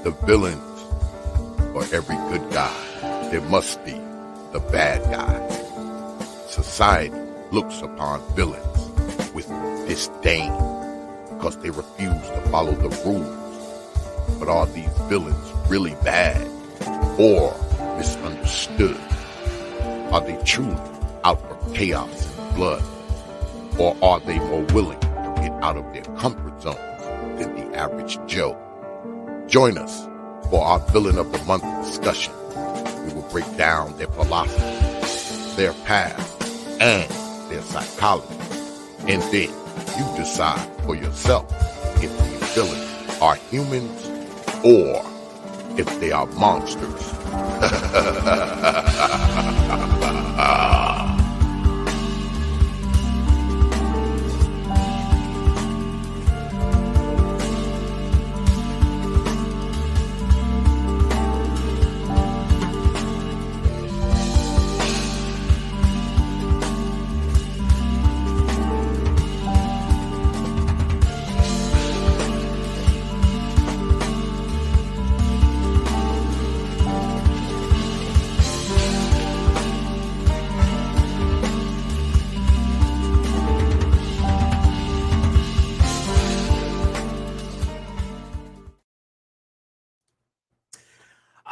The villains. For every good guy, there must be the bad guy. Society looks upon villains with disdain because they refuse to follow the rules. But are these villains really bad or misunderstood? Are they truly out for chaos and blood? Or are they more willing to get out of their comfort zones than the average Joe? Join us for our Villain of the Month discussion. We will break down their philosophy, their past, and their psychology. And then you decide for yourself if these villains are humans or if they are monsters.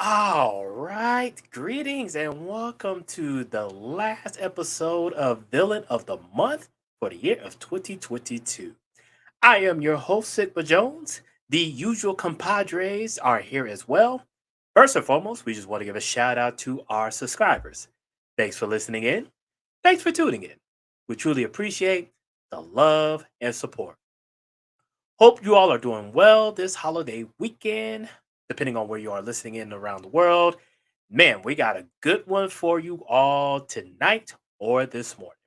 All right, greetings and welcome to the last episode of Villain of the Month for the year of 2022. I am your host, Sigma Jones. The usual compadres are here as well. First and foremost, we just want to give a shout out to our subscribers. Thanks for listening in. Thanks for tuning in. We truly appreciate the love and support. Hope you all are doing well this holiday weekend. Depending on where you are listening in around the world. Man, we got a good one for you all tonight or this morning.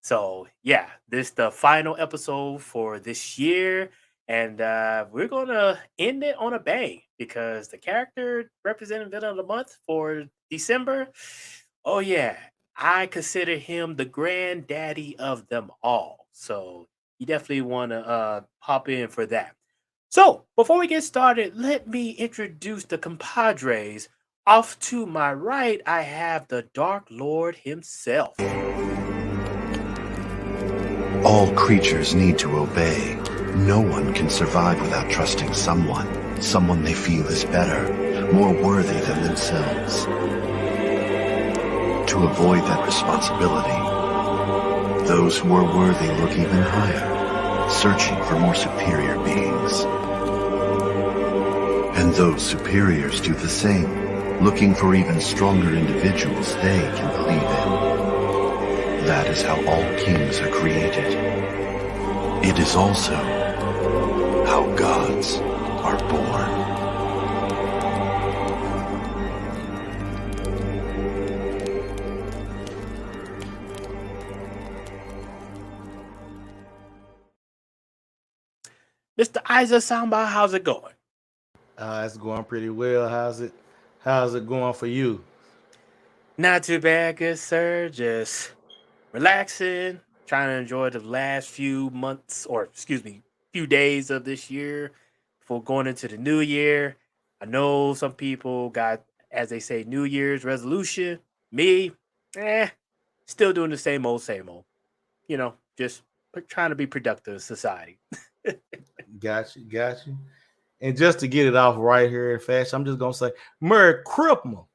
So, yeah, this is the final episode for this year. And we're going to end it on a bang because the character representing Villain of the Month for December, oh, yeah, I consider him the granddaddy of them all. So, you definitely want to pop in for that. So, before we get started, let me introduce the compadres. Off to my right, I have the Dark Lord himself. All creatures need to obey. No one can survive without trusting someone they feel is better, more worthy than themselves. To avoid that responsibility, those who are worthy look even higher, searching for more superior beings. And those superiors do the same, looking for even stronger individuals they can believe in. That is how all kings are created. It is also how gods are born. Mr. Isaac Samba, how's it going? It's going pretty well. How's it going for you? Not too bad, good sir. Just relaxing, trying to enjoy the last few months, or excuse me, few days of this year before going into the new year. I know some people got, as they say, New Year's resolution. Me, still doing the same old, same old. You know, just trying to be productive in society. Got you. And just to get it off right here in fashion, I'm just gonna say Merry Christmas.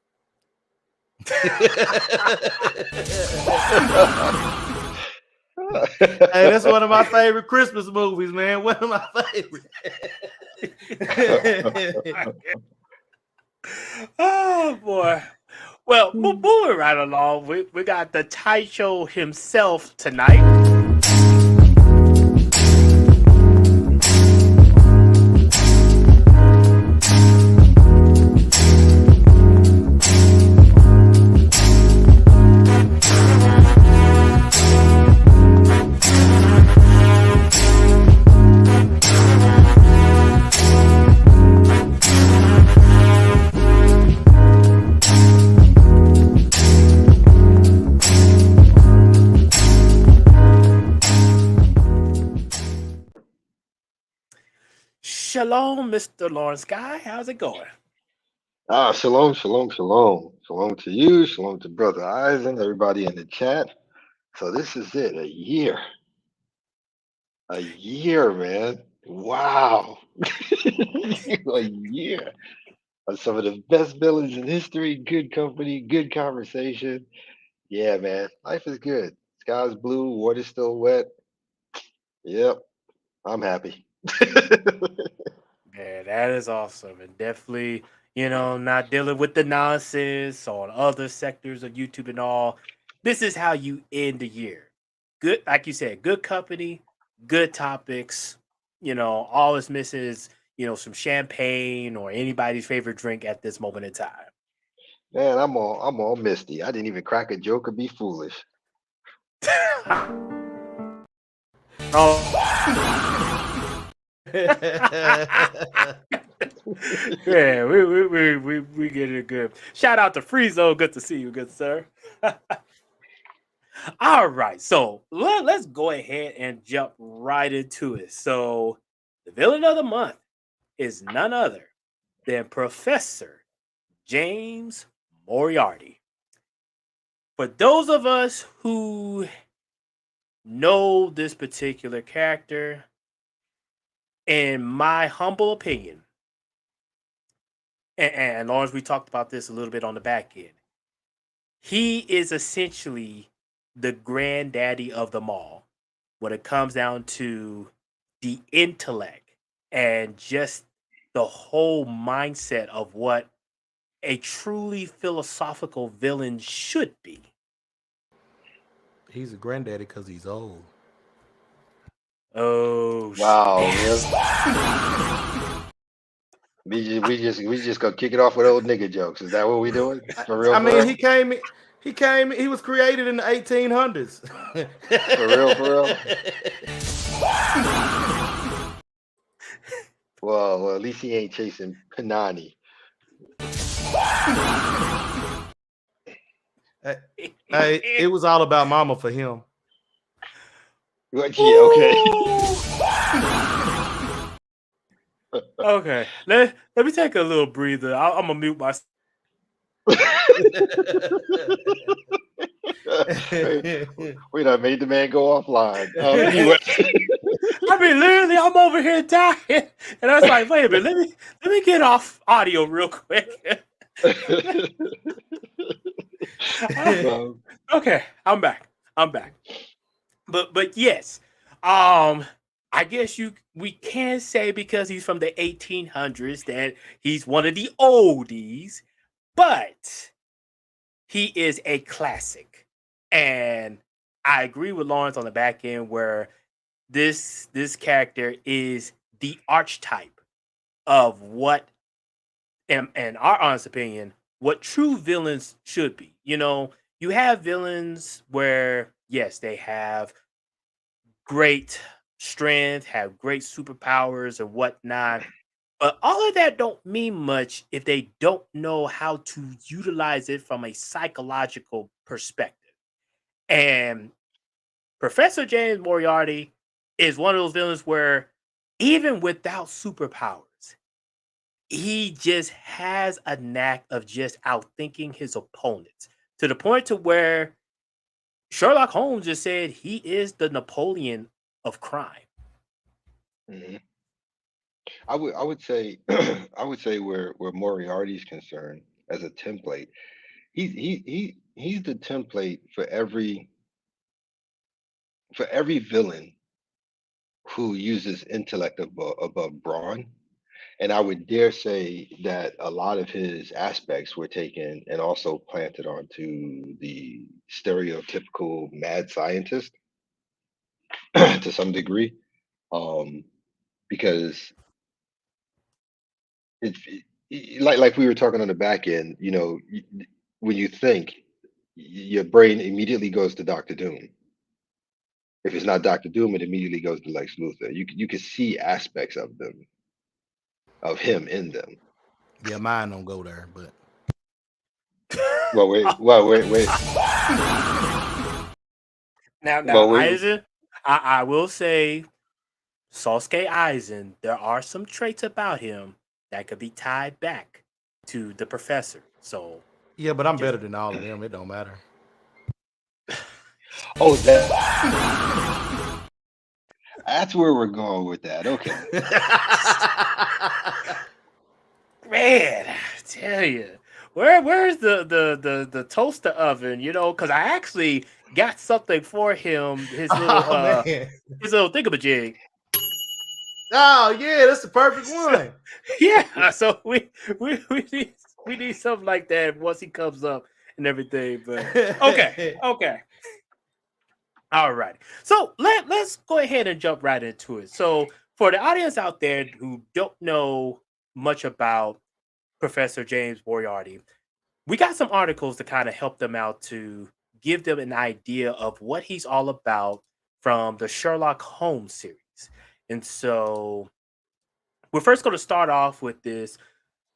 Hey, that's one of my favorite Christmas movies, man. One of my favorite. Oh boy. Well, moving right along, we got the Taicho himself tonight. Shalom, Mr. Lawrence Guy. How's it going? Shalom, shalom, shalom. Shalom to you, shalom to Brother Eisen, everybody in the chat. So this is it, a year. A year, man. Wow. A year of some of the best villains in history, good company, good conversation. Yeah, man. Life is good. Sky's blue, water's still wet. Yep, I'm happy. Yeah, that is awesome. And definitely, not dealing with the nonsense on other sectors of YouTube and all. This is how you end the year. Good, like you said, good company, good topics. All it's missing is, some champagne or anybody's favorite drink at this moment in time. Man, I'm all misty. I didn't even crack a joke or be foolish. Oh. Yeah, we get it good. Shout out to Friezo. Good to see you, good sir. All right, so let's go ahead and jump right into it. So, the villain of the month is none other than Professor James Moriarty. For those of us who know this particular character, in my humble opinion, and Lawrence, we talked about this a little bit on the back end, he is essentially the granddaddy of them all when it comes down to the intellect and just the whole mindset of what a truly philosophical villain should be. He's a granddaddy because he's old. Oh, Wow, man. we just gonna kick it off with old nigga jokes. Is that what we doing? For real? I for mean, real? he was created in the 1800s. For real? Well, at least he ain't chasing Panani. Hey, it was all about mama for him. Yeah, okay. Okay, let me take a little breather. I'm gonna mute myself. We done made the man go offline. Anyway. I mean, literally, I'm over here dying, and I was like, "Wait a minute, let me get off audio real quick." Okay, I'm back. But yes, I guess we can say because he's from the 1800s that he's one of the oldies, but he is a classic, and I agree with Lawrence on the back end where this character is the archetype of what, in our honest opinion, what true villains should be. You have villains where, yes, they have great strength, have great superpowers and whatnot, but all of that don't mean much if they don't know how to utilize it from a psychological perspective. And Professor James Moriarty is one of those villains where even without superpowers, he just has a knack of just outthinking his opponents to the point to where Sherlock Holmes just said he is the Napoleon of crime. Mm-hmm. I would say where Moriarty's concerned as a template, he's the template for every villain who uses intellect above brawn. And I would dare say that a lot of his aspects were taken and also planted onto the stereotypical mad scientist to some degree, because like we were talking on the back end. When you think, your brain immediately goes to Doctor Doom. If it's not Doctor Doom, it immediately goes to Lex Luthor. You can see aspects of him in them. Yeah, mine don't go there, but Well, wait. Now, Well, wait. Isaac, I will say Sasuke Aizen, there are some traits about him that could be tied back to the professor. So Yeah, but I'm just better than all of them. It don't matter. Oh, that's where we're going with that. Okay. man, I tell you, where's the toaster oven? You know, because I actually got something for him. Oh man. His little thingamajig. Oh yeah, that's the perfect So, one. yeah, so we need something like that once he comes up and everything. But okay. All right. So let's go ahead and jump right into it. So for the audience out there who don't know much about Professor James Moriarty, we got some articles to kind of help them out to give them an idea of what he's all about from the Sherlock Holmes series. And so we're first going to start off with this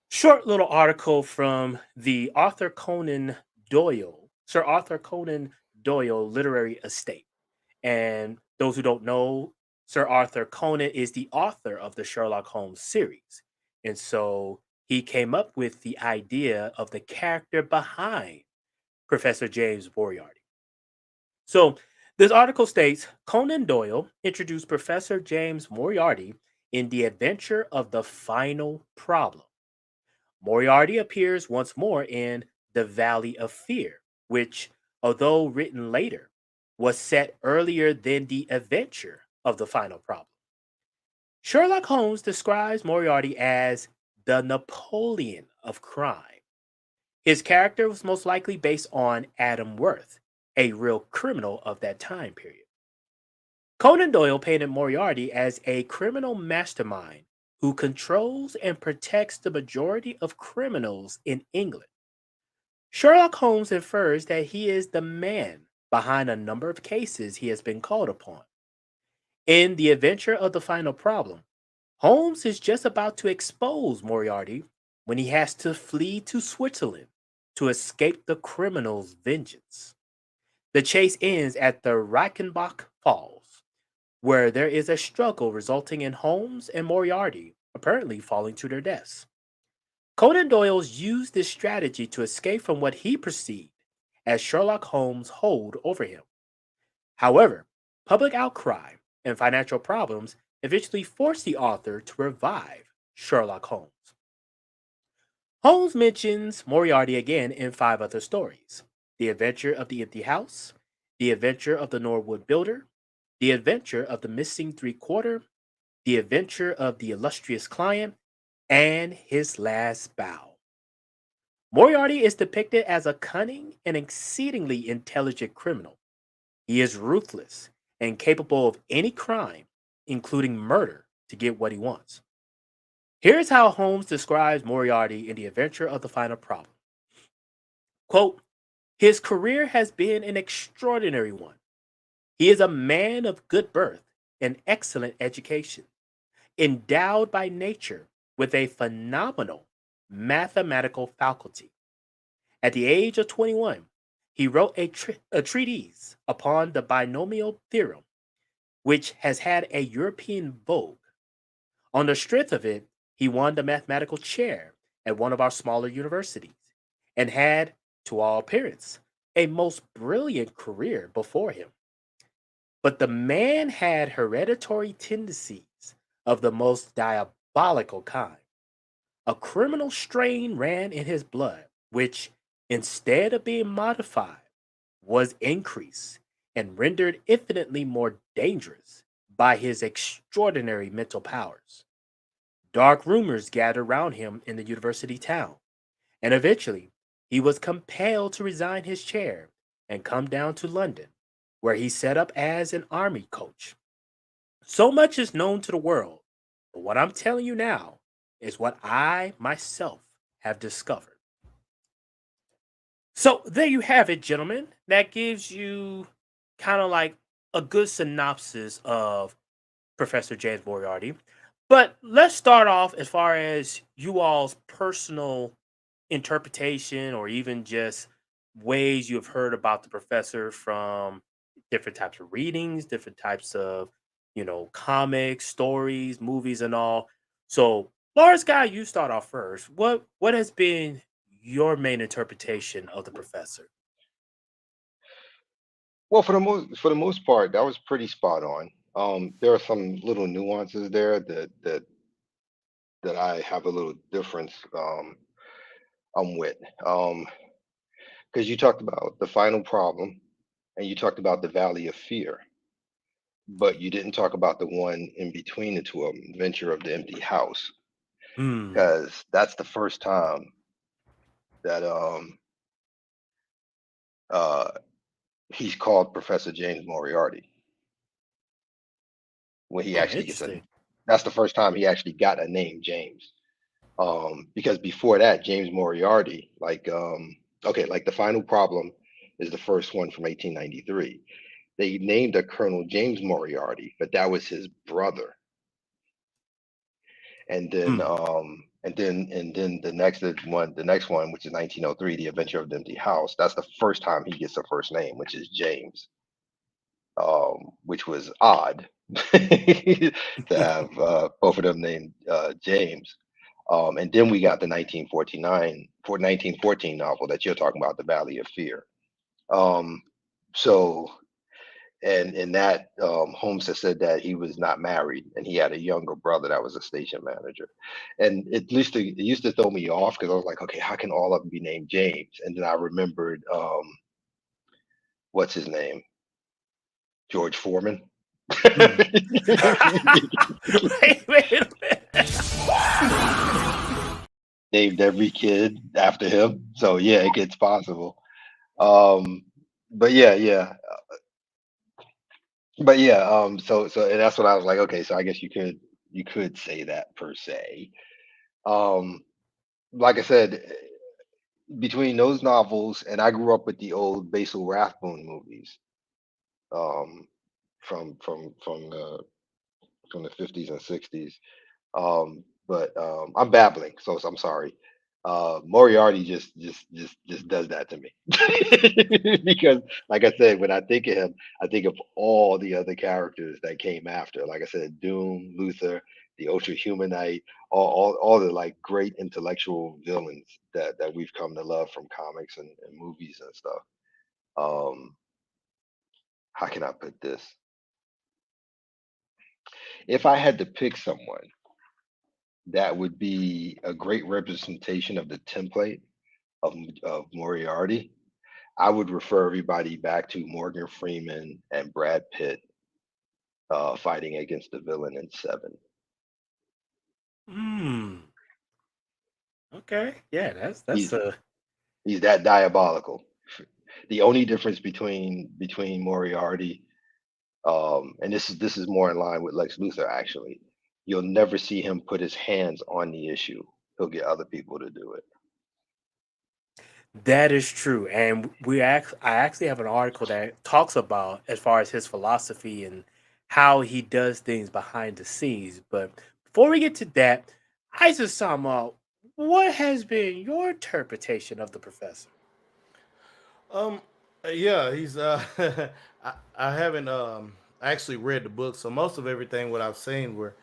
short little article from the Sir Arthur Conan Doyle literary estate. And those who don't know, Sir Arthur Conan is the author of the Sherlock Holmes series. And so he came up with the idea of the character behind Professor James Moriarty. So this article states Conan Doyle introduced Professor James Moriarty in The Adventure of the Final Problem. Moriarty appears once more in The Valley of Fear, which, although written later, was set earlier than the adventure of the final problem. Sherlock Holmes describes Moriarty as the Napoleon of crime. His character was most likely based on Adam Worth, a real criminal of that time period. Conan Doyle painted Moriarty as a criminal mastermind who controls and protects the majority of criminals in England. Sherlock Holmes infers that he is the man behind a number of cases he has been called upon. In The Adventure of the Final Problem, Holmes is just about to expose Moriarty when he has to flee to Switzerland to escape the criminal's vengeance. The chase ends at the Reichenbach Falls, where there is a struggle resulting in Holmes and Moriarty apparently falling to their deaths. Conan Doyle's used this strategy to escape from what he perceived as Sherlock Holmes' hold over him. However, public outcry and financial problems eventually forced the author to revive Sherlock Holmes. Holmes mentions Moriarty again in 5 other stories: The Adventure of the Empty House, The Adventure of the Norwood Builder, The Adventure of the Missing Three-Quarter, The Adventure of the Illustrious Client, and His Last Bow. Moriarty is depicted as a cunning and exceedingly intelligent criminal. He is ruthless and capable of any crime, including murder, to get what he wants. Here's how Holmes describes Moriarty in The Adventure of the Final Problem. Quote, his career has been an extraordinary one. He is a man of good birth and excellent education, endowed by nature with a phenomenal mathematical faculty. At the age of 21, he wrote a treatise upon the binomial theorem, which has had a European vogue. On the strength of it, he won the mathematical chair at one of our smaller universities and had, to all appearance, a most brilliant career before him. But the man had hereditary tendencies of the most diabolical kind. A criminal strain ran in his blood, which, instead of being modified, was increased and rendered infinitely more dangerous by his extraordinary mental powers. Dark rumors gathered around him in the university town, and eventually he was compelled to resign his chair and come down to London, where he set up as an army coach. So much is known to the world, but what I'm telling you now is what I myself have discovered. So there you have it, gentlemen. That gives you kind of like a good synopsis of Professor James Moriarty. But let's start off as far as you all's personal interpretation or even just ways you've heard about the professor from different types of readings, different types of comics, stories, movies, and all. So, Lawrence Guy, you start off first. What has been your main interpretation of the professor? Well, for the most part, that was pretty spot on. There are some little nuances there that I have a little difference with. Because you talked about the final problem and you talked about the valley of fear, but you didn't talk about the one in between the two of them, Venture of the Empty House, Hmm. because that's the first time that uh he's called Professor James Moriarty when he Oh, actually gets a interesting. that's the first time he actually got a name, James. Because before that, James Moriarty, like the final problem is the first one from 1893. They named a Colonel James Moriarty, but that was his brother. And then Hmm. the next one, which is 1903, The Adventure of the Empty House, that's the first time he gets a first name, which is James, which was odd to have both of them named James. And then we got the 1914 novel that you're talking about, The Valley of Fear. Um, so, and in that, Holmes has said that he was not married and he had a younger brother that was a station manager. And it used to throw me off because I was like, okay, how can all of them be named James? And then I remembered, what's his name? George Foreman. Hmm. Wait a minute. Named every kid after him. So yeah, it gets possible. Um, but so and that's what I was like, okay, so I guess you could say that per se. Um, like I said, between those novels and I grew up with the old Basil Rathbone movies, um, from the 50s and 60s. But I'm babbling, so I'm sorry. Moriarty just does that to me because, like I said, when I think of him, I think of all the other characters that came after. Like I said, Doom, Luther, the Ultra Humanite, all the like great intellectual villains that we've come to love from comics and movies and stuff. Um, how can I put this? If I had to pick someone that would be a great representation of the template of Moriarty, I would refer everybody back to Morgan Freeman and Brad Pitt fighting against the villain in Seven. Hmm. Okay. Yeah, that's He's a he's that diabolical. The only difference between Moriarty, and this is more in line with Lex Luthor actually, you'll never see him put his hands on the issue. He'll get other people to do it. that is true. And I actually have an article that talks about as far as his philosophy and how he does things behind the scenes. But before we get to that, I just sum up what has been your interpretation of the professor? Um, yeah, he's I haven't actually read the book, so most of everything what I've seen were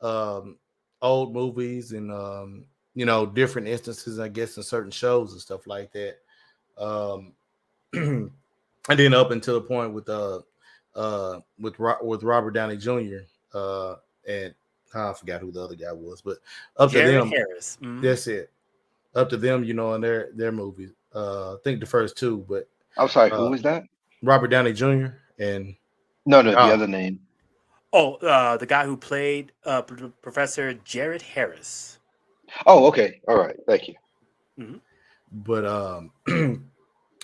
um old movies and different instances, I guess, in certain shows and stuff like that. Um, and then up until the point with Robert Downey Jr. And I forgot who the other guy was, but up to Jared them, Harris. Mhm. that's it. Up to them, and their movies. I think the first two, but I'm sorry, who uh, was that? Robert Downey Jr. and No, the uh, other name. Oh, the guy who played Professor Jared Harris. Oh, okay. All right. Thank you. Mhm. but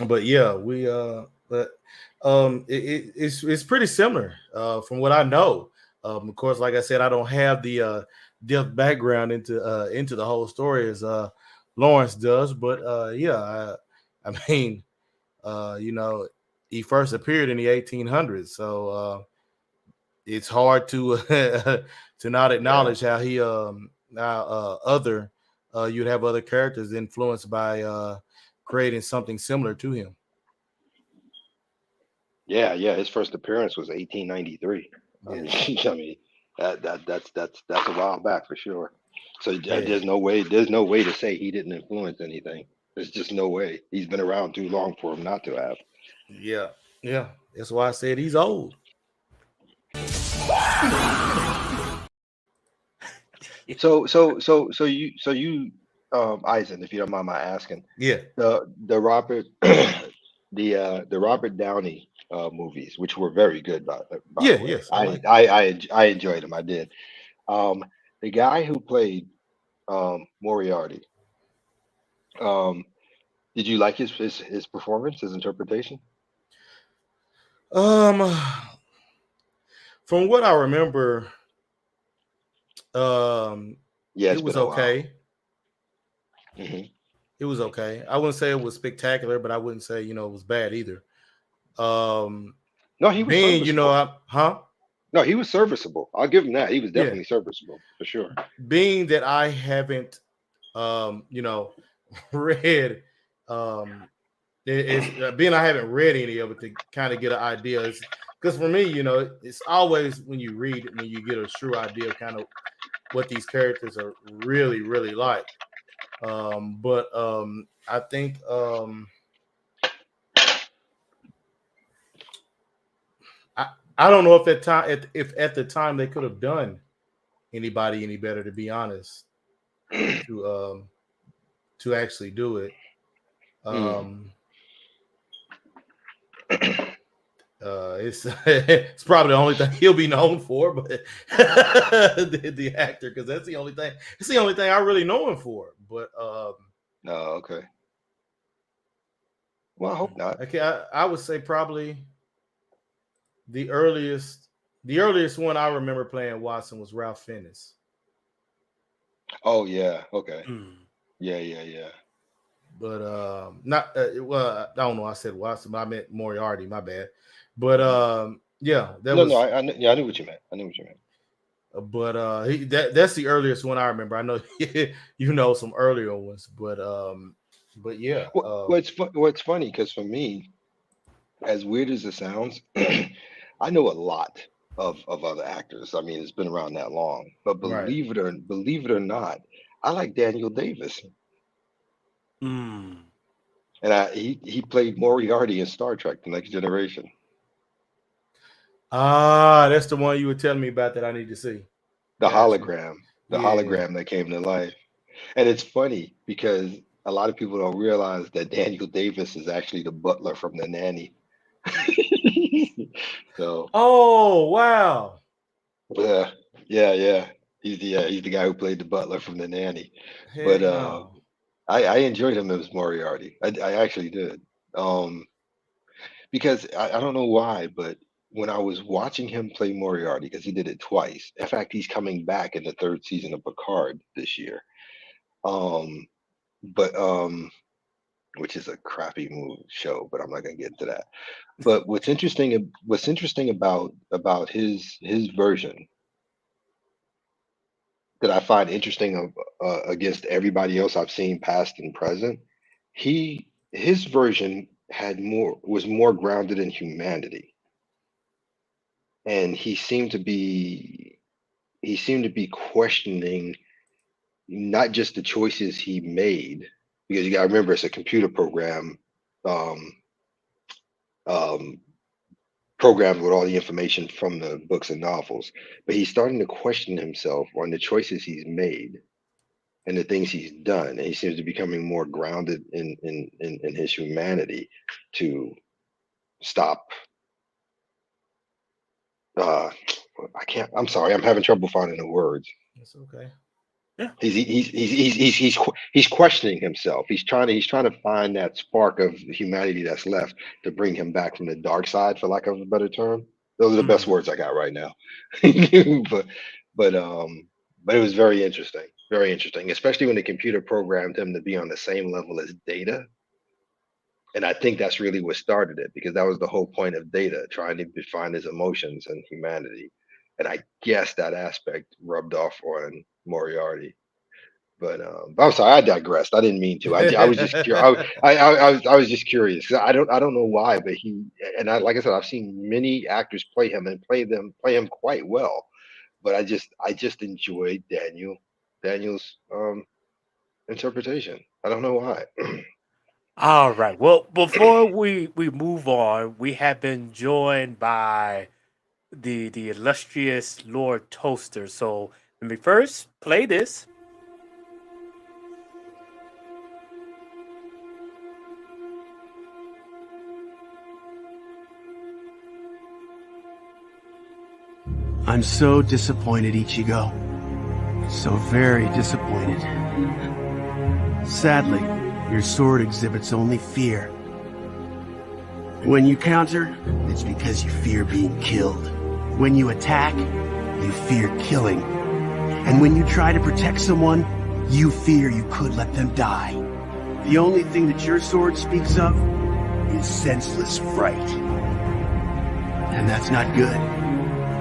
but yeah, but it's pretty similar from what I know. Of course, like I said, I don't have the depth background into the whole story as Lawrence does, but yeah, I mean, he first appeared in the 1800s, so it's hard to to not Yeah. acknowledge how he now other you'd have other characters influenced by creating something similar to him. Yeah. His first appearance was 1893. I Yeah, mean, I mean that's a while back for sure. So yeah, there's no way to say he didn't influence anything. There's just no way. He's been around too long for him not to have. yeah, yeah. That's why I said he's old. So you Eisen, if you don't mind my asking, Yeah, the Robert the Robert Downey movies, which were very good by yeah, the way. yes, I like them. I enjoyed them. I did. Um, the guy who played Moriarty, um, did you like his performance, his interpretation? Um, from what I remember, um, Yeah, it it's been was a while. okay. Hmm. It was okay. I wouldn't say it was spectacular, but I wouldn't say it was bad either. Um, No, he was being serviceable. huh? No, he was serviceable. I'll give him that. He was Yeah, definitely serviceable for sure. being that I haven't, read, um, being I haven't read any of it to kind of get an idea. Because for me, it's always when you read it when you get a true idea of kind of what these characters are really, really like. But I think I I don't know if at time if at the time they could have done anybody any better. To be honest, to um to actually do it. Mm. Um, it's it's probably the only thing he'll be known for, but the actor, because that's the only thing. It's the only thing I really know him for. But No, okay. Well, I hope not. I would say probably the earliest the earliest one I remember playing Watson was Ralph Fiennes. Oh yeah, okay. Mm. Yeah, yeah, yeah. But not well, I don't know. I said Watson, but I meant Moriarty. My bad. But Mhm. yeah, that No, no, was. yeah, I knew what you meant. I knew what you meant. But that's the earliest one I remember. I know you know some earlier ones, but yeah, What's funny because for me, as weird as it sounds, I know a lot of other actors. I mean, it's been around that long. But right. believe it or not, I like Daniel Davis, Mm. and he played Moriarty in Star Trek: The Next Generation. Ah, that's the one you were telling me about that I need to see. The Gotcha. hologram, the Yeah. hologram that came to life. And it's funny because a lot of people don't realize that Daniel Davis is actually the butler from The Nanny. So Oh wow. yeah, yeah, yeah. He's the guy who played the butler from The Nanny. But Heck no. I enjoyed him as Moriarty. I actually did. Um, because I don't know why, but when I was watching him play Moriarty, because he did it twice. In fact, he's coming back in the third season of Picard this year. Um, but which is a crappy show, but I'm not gonna get into that. But what's interesting about his version that I find interesting of, against everybody else I've seen past and present, his version had more was more grounded in humanity, and he seemed to be questioning not just the choices he made, because you got to remember it's a computer program, um, um, programmed with all the information from the books and novels, but he's starting to question himself on the choices he's made and the things he's done. And he seems to be becoming more grounded in his humanity to stop. Uh, I can't. I'm sorry. I'm having trouble finding the words. That's okay. Yeah. He's questioning himself. He's trying to find that spark of humanity that's left to bring him back from the dark side, for lack of a better term. Those are the best Mm. words I got right now. but but um but it was very interesting, especially when the computer programmed him to be on the same level as Data. And I think that's really what started it, because that was the whole point of Data, trying to define his emotions and humanity. And I guess that aspect rubbed off on Moriarty. But I'm sorry, I digressed. I didn't mean to. I was just curious. I was just curious because I don't know why, but like I said, I've seen many actors play him and play him quite well. But I just enjoyed Daniel's interpretation. I don't know why. All right. Well, before we move on, we have been joined by the illustrious Lord Toaster. So let me first play this. I'm so disappointed, Ichigo. So very disappointed. Sadly, your sword exhibits only fear. When you counter, it's because you fear being killed. When you attack, you fear killing. And when you try to protect someone, you fear you could let them die. The only thing that your sword speaks of is senseless fright. And that's not good.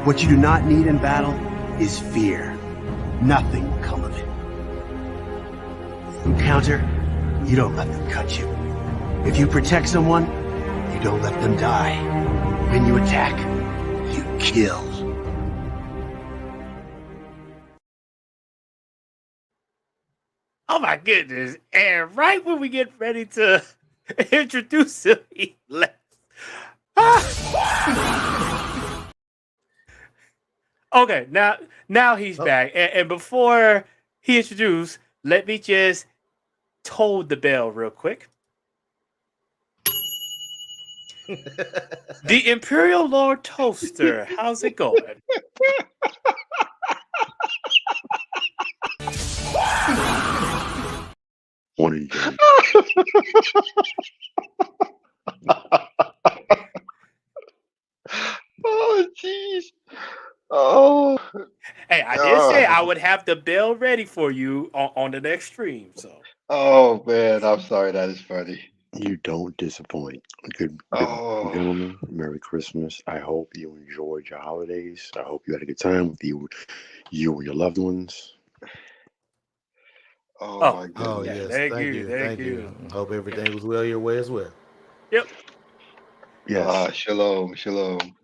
What you do not need in battle is fear. Nothing will come of it. You counter, you don't let them cut you. If you protect someone, you don't let them die. When you attack, you kill. Oh my goodness. And right when we get ready to introduce him, he left. Okay, now he's back. And before he introduced, let me just toll the bell real quick. The Imperial Lord Toaster, how's it going? Morning, James. Oh, jeez. Oh, Hey, I did say I would have the bell ready for you on the next stream. So, oh man, I'm sorry. That is funny. You don't disappoint. Good Oh, gentlemen. Merry Christmas. I hope you enjoyed your holidays. I hope you had a good time with you and your loved ones. oh oh, my Oh yeah, goodness. yes, thank thank you, you, thank thank you. you. Hope everything was well your way as well. Yep. Yes, Shalom, shalom.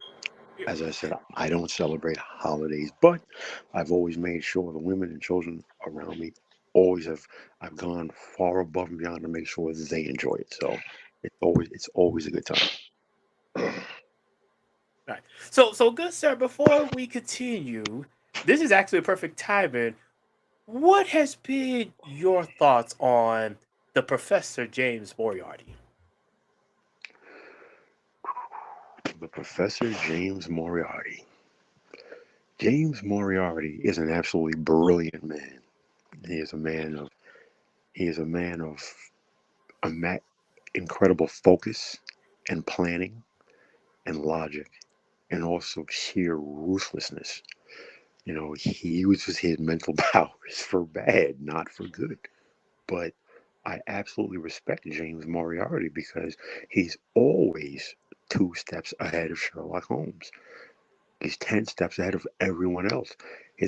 as I said, I don't celebrate holidays, but I've always made sure the women and children around me I've gone far above and beyond to make sure that they enjoy it. So it's always a good time. Right. So good sir, before we continue, this is actually a perfect timing. What has been your thoughts on the Professor James Moriarty? The Professor James Moriarty. James Moriarty is an absolutely brilliant man. He is a man of he is a man of incredible focus and planning and logic and also sheer ruthlessness. You know, he uses his mental powers for bad, not for good. But I absolutely respect James Moriarty because he's always 2 steps ahead of Sherlock Holmes. He's 10 steps ahead of everyone else. He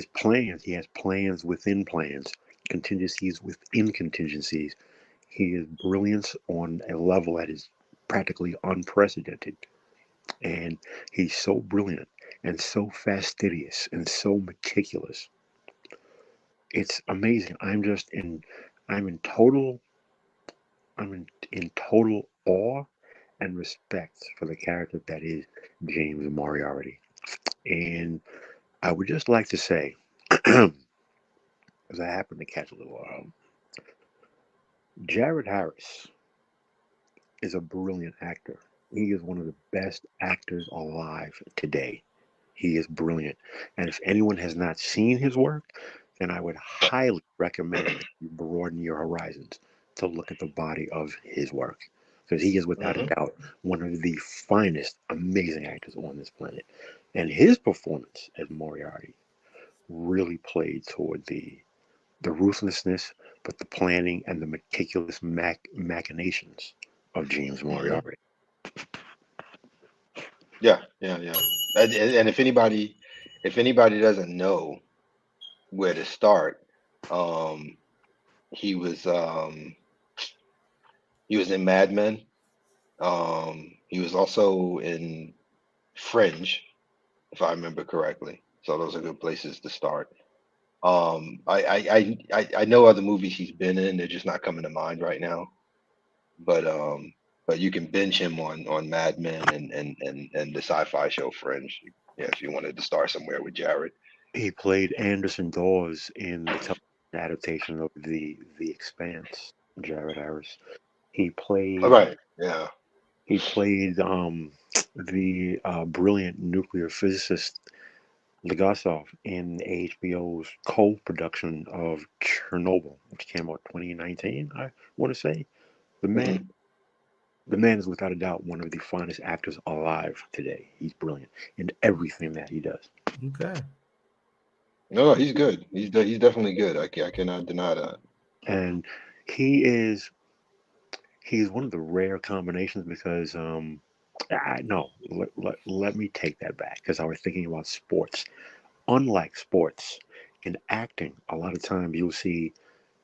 has plans within plans, contingencies within contingencies. He is brilliance on a level that is practically unprecedented. And he's so brilliant and so fastidious and so meticulous. It's amazing. I'm in total in total awe and respect for the character that is James Moriarty. And I would just like to say, because I happen to catch a little, Jared Harris is a brilliant actor. He is one of the best actors alive today. He is brilliant. And if anyone has not seen his work, then I would highly recommend that you broaden your horizons to look at the body of his work. Because he is without a Hmm. doubt one of the finest, amazing actors on this planet. And his performance as Moriarty really played toward the ruthlessness, but the planning and the meticulous machinations of James Hmm. Moriarty. Yeah, yeah, yeah. And if anybody doesn't know where to start, um, He was in Mad Men. He was also in Fringe, if I remember correctly. So those are good places to start. I know other movies he's been in. They're just not coming to mind right now. But you can binge him on Mad Men and the sci-fi show Fringe. Yeah, if you wanted to start somewhere with Jared. He played Anderson Dawes in the television adaptation of The Expanse. Jared Harris. He All played right. Yeah. he played the brilliant nuclear physicist Legasov in HBO's co-production of Chernobyl, which came out 2019. I want to say the man Mhm. the man is without a doubt one of the finest actors alive today. He's brilliant in everything that he does. Okay. No, he's good. He's definitely good. I cannot deny that. And he is he's one of the rare combinations because no, let me take that back because I was thinking about sports. Unlike sports, in acting, a lot of times you'll see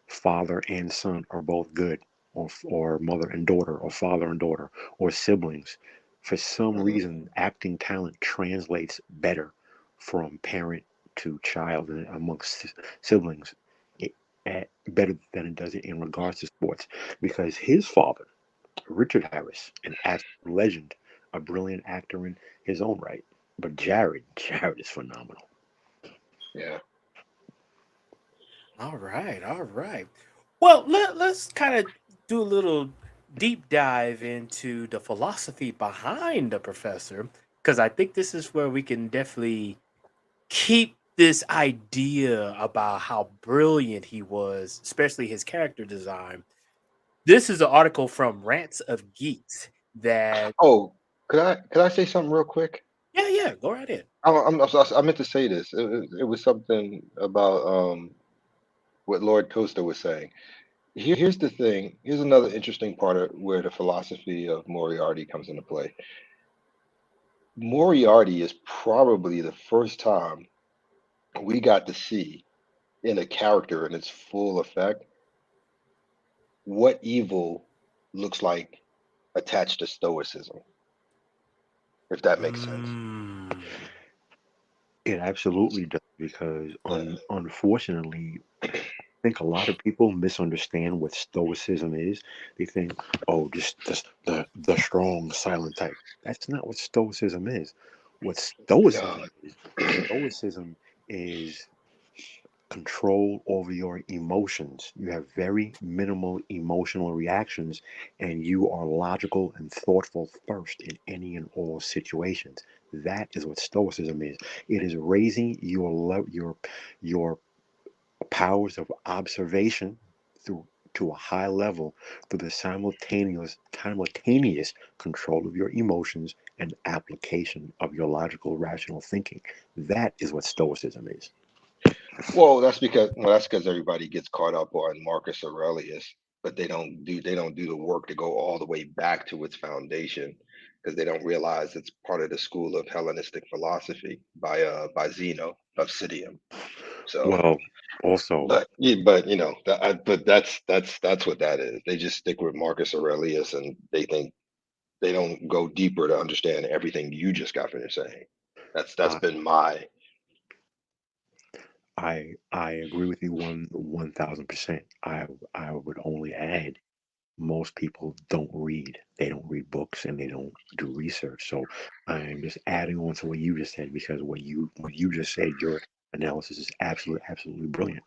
father and son are both good, or mother and daughter, or father and daughter, or siblings. For some Hmm. reason, acting talent translates better from parent to child and amongst siblings, it, better than it does in regards to sports. Because his father, Richard Harris, an absolute legend, a brilliant actor in his own right. But Jared is phenomenal. Yeah. All right, all right. Well, let's kind of do a little deep dive into the philosophy behind the professor, because I think this is where we can definitely keep this idea about how brilliant he was, especially his character design. This is an article from Rants of Geeks that, Oh, could I say something real quick? yeah, yeah, go right ahead. I meant to say this. It was something about what Lord Coaster was saying. Here's the thing. Here's another interesting part of where the philosophy of Moriarty comes into play. Moriarty is probably the first time we got to see in a character in its full effect what evil looks like attached to stoicism, if that makes sense. Mm. It absolutely does because unfortunately, I think a lot of people misunderstand what stoicism is. They think, oh, just the strong, silent type. That's not what stoicism is. What No. stoicism is control over your emotions. You have very minimal emotional reactions, and you are logical and thoughtful first in any and all situations. That is what stoicism is. It is raising your powers of observation through to a high level through the simultaneous control of your emotions and application of your logical rational thinking. That is what stoicism is. Well, that's because everybody gets caught up on Marcus Aurelius, but they don't do the work to go all the way back to its foundation because they don't realize it's part of the school of Hellenistic philosophy by Zeno of Citium. So, Well, also, but that's what that is. They just stick with Marcus Aurelius and they think they don't go deeper to understand everything you just got finished saying. That's I been my I agree with you 1,000%. I would only add most people don't read. They don't read books and they don't do research. So I'm just adding on to what you just said because what you just said, your analysis is absolutely brilliant.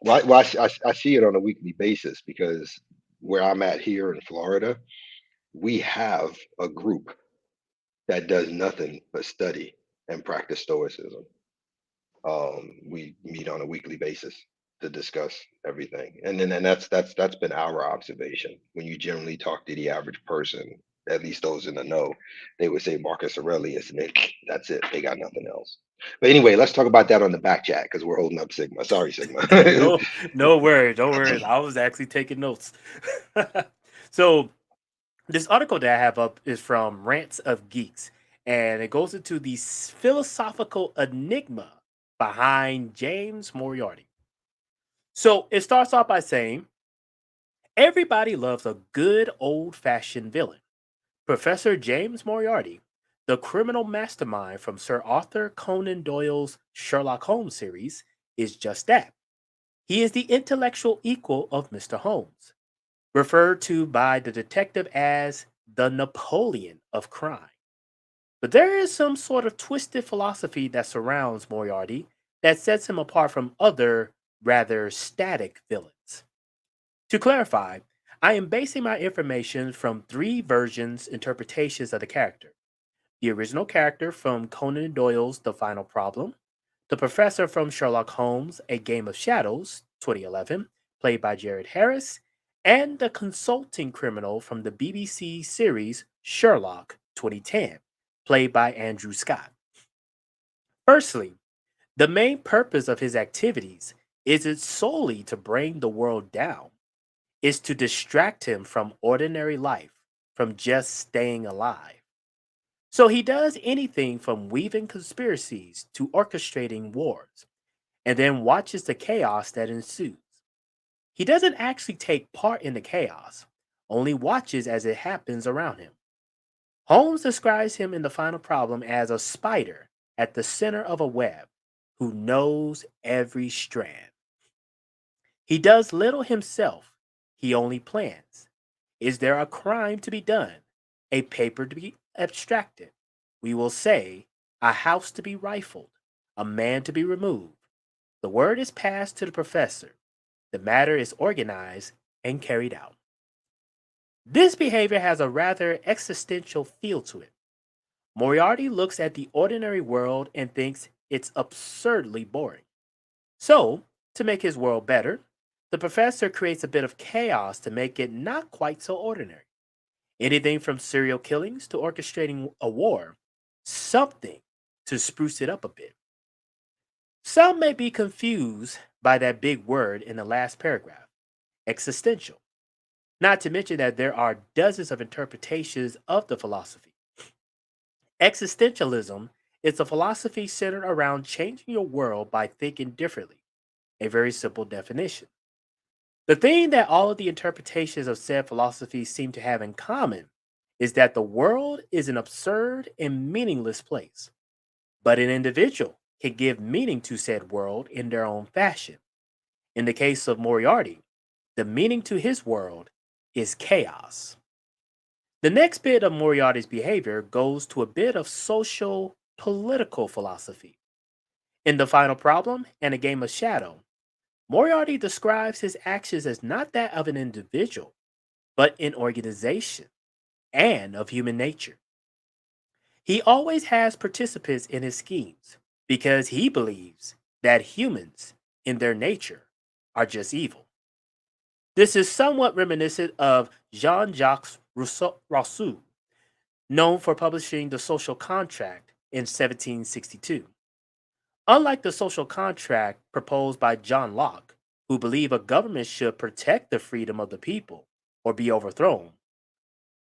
well, I see it on a weekly basis because where I'm at here in Florida, we have a group that does nothing but study and practice stoicism. We meet on a weekly basis to discuss everything, and that's been our observation. When you generally talk to the average person, at least those in the know, they would say Marcus Aurelius, and that's it. They got nothing else. But anyway, let's talk about that on the back chat because we're holding up Sigma. Sorry, Sigma. No, no worries, no worries. I was actually taking notes. So this article that I have up is from Rants of Geeks, and it goes into the philosophical enigma behind James Moriarty. So it starts off by saying, everybody loves a good old fashioned villain. Professor James Moriarty, the criminal mastermind from Sir Arthur Conan Doyle's Sherlock Holmes series, is just that. He is the intellectual equal of Mr. Holmes, referred to by the detective as the Napoleon of crime. But there is some sort of twisted philosophy that surrounds Moriarty that sets him apart from other, rather static villains. To clarify, I am basing my information from three versions interpretations of the character: the original character from Conan Doyle's The Final Problem, the professor from Sherlock Holmes, A Game of Shadows, 2011, played by Jared Harris, and the consulting criminal from the BBC series Sherlock, 2010, played by Andrew Scott. Firstly, the main purpose of his activities isn't solely to bring the world down, it's to distract him from ordinary life, from just staying alive. So he does anything from weaving conspiracies to orchestrating wars, and then watches the chaos that ensues. He doesn't actually take part in the chaos, only watches as it happens around him. Holmes describes him in The Final Problem as a spider at the center of a web who knows every strand. He does little himself, he only plans. Is there a crime to be done? A paper to be abstracted? We will say, a house to be rifled, a man to be removed. The word is passed to the professor. The matter is organized and carried out. This behavior has a rather existential feel to it. Moriarty looks at the ordinary world and thinks it's absurdly boring. So, to make his world better, the professor creates a bit of chaos to make it not quite so ordinary. Anything from serial killings to orchestrating a war, something to spruce it up a bit. Some may be confused by that big word in the last paragraph, existential. Not to mention that there are dozens of interpretations of the philosophy. Existentialism is a philosophy centered around changing your world by thinking differently. A very simple definition. The thing that all of the interpretations of said philosophy seem to have in common is that the world is an absurd and meaningless place, but an individual can give meaning to said world in their own fashion. In the case of Moriarty, the meaning to his world is chaos. The next bit of Moriarty's behavior goes to a bit of social political philosophy. In The Final Problem and A Game of Shadow, Moriarty describes his actions as not that of an individual, but an organization and of human nature. He always has participants in his schemes because he believes that humans, in their nature, are just evil. This is somewhat reminiscent of Jean Jacques Rousseau, known for publishing The Social Contract in 1762. Unlike the social contract proposed by John Locke, who believed a government should protect the freedom of the people or be overthrown,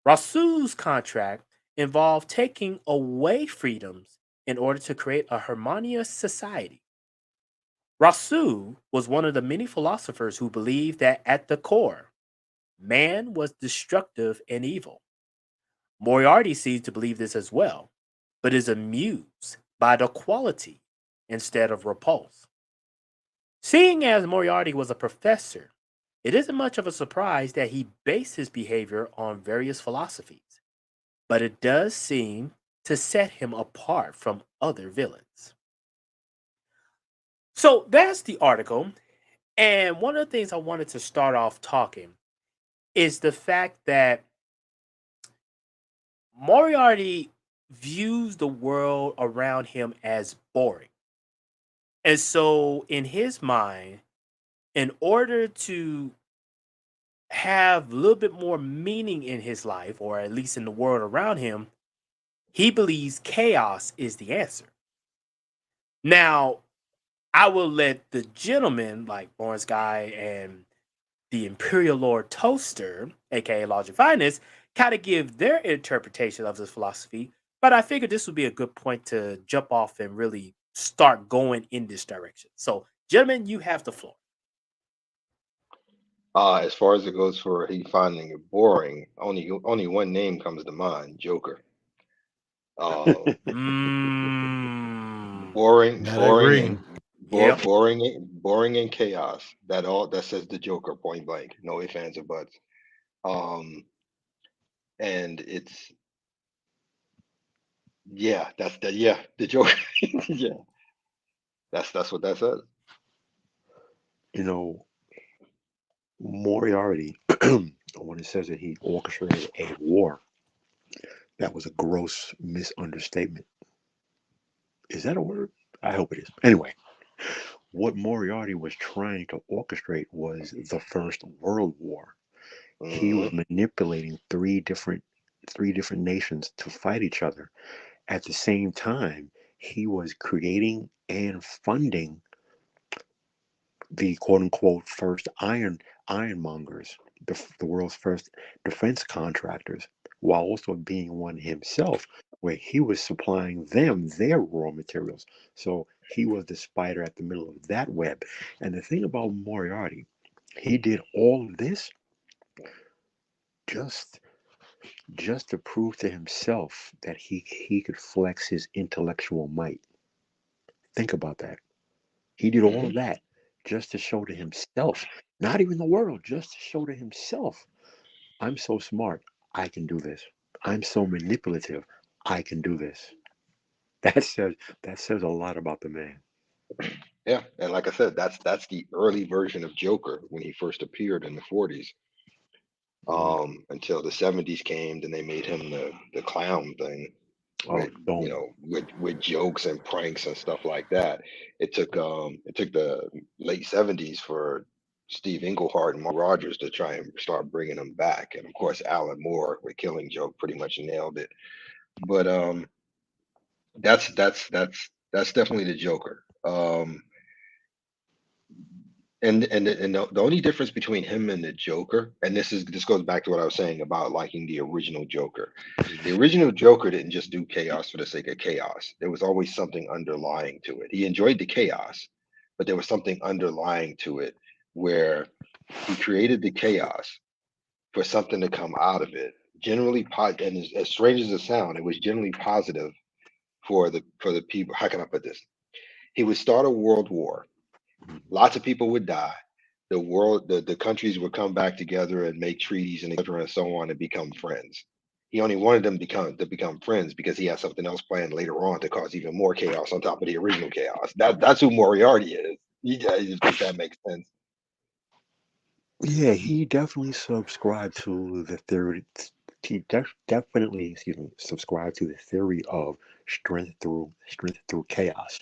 Rousseau's contract involved taking away freedoms in order to create a harmonious society. Rousseau was one of the many philosophers who believed that at the core, man was destructive and evil. Moriarty seems to believe this as well, but is amused by the quality instead of repulse. Seeing as Moriarty was a professor, it isn't much of a surprise that he based his behavior on various philosophies, but it does seem to set him apart from other villains. So that's the article. And one of the things I wanted to start off talking is the fact that Moriarty views the world around him as boring. And so, in his mind, in order to have a little bit more meaning in his life, or at least in the world around him, he believes chaos is the answer. Now, I will let the gentleman like Lawrence Guy and the Imperial Lord Toaster, aka Logic Finest, kind of give their interpretation of this philosophy. But I figured this would be a good point to jump off and really start going in this direction. So, gentlemen, you have the floor. As far as it goes for he finding it boring, only one name comes to mind: Joker. Um, Mm. boring, That I boring, agree. and Yep. boring and chaos. That says the Joker point blank. No ifs, ands, or buts. Um, and it's yeah, the Joker. Yeah, that's what that says. You know, Moriarty, when it says that he orchestrated a war, that was a gross misunderstatement. Is that a word? I hope it is. Anyway, what Moriarty was trying to orchestrate was the First World War. He Hmm. was manipulating three different nations to fight each other. At the same time, he was creating and funding the quote unquote first ironmongers, the world's first defense contractors, while also being one himself, where he was supplying them their raw materials. So he was the spider at the middle of that web. And the thing about Moriarty, he did all of this just just to prove to himself that he could flex his intellectual might. Think about that. He did all Hmm. of that just to show to himself, not even the world, just to show to himself, I'm so smart, I can do this. I'm so manipulative, I can do this. That says that says a lot about the man. Yeah, and like I said, that's the early version of Joker when he first appeared in the 40s. Mm. Until the 70s came, then they made him the clown thing Oh, with don't. with jokes and pranks and stuff like that. It took the late 70s for Steve Englehart and Mark Rogers to try and start bringing him back, and of course Alan Moore with Killing Joke pretty much nailed it. But that's definitely the Joker. And the only difference between him and the Joker, and this goes back to what I was saying about liking the original Joker. The Mhm. original Joker didn't just do chaos for the sake of chaos. There was always something underlying to it. He enjoyed the chaos, but there was something underlying to it where he created the chaos for something to come out of it. Generally, and as strange as it sounds, it was generally positive for the people. How can I put this? He would start a world war. Mhm. Lots of people would die. The countries would come back together and make treaties and etc. and so on and become friends. He only wanted them to become friends because he had something else planned later on to cause even more chaos on top of the original chaos. That's who Moriarty is. If that makes sense. Yeah, he definitely subscribed to the theory. Definitely, excuse me, subscribed to the theory of strength through chaos.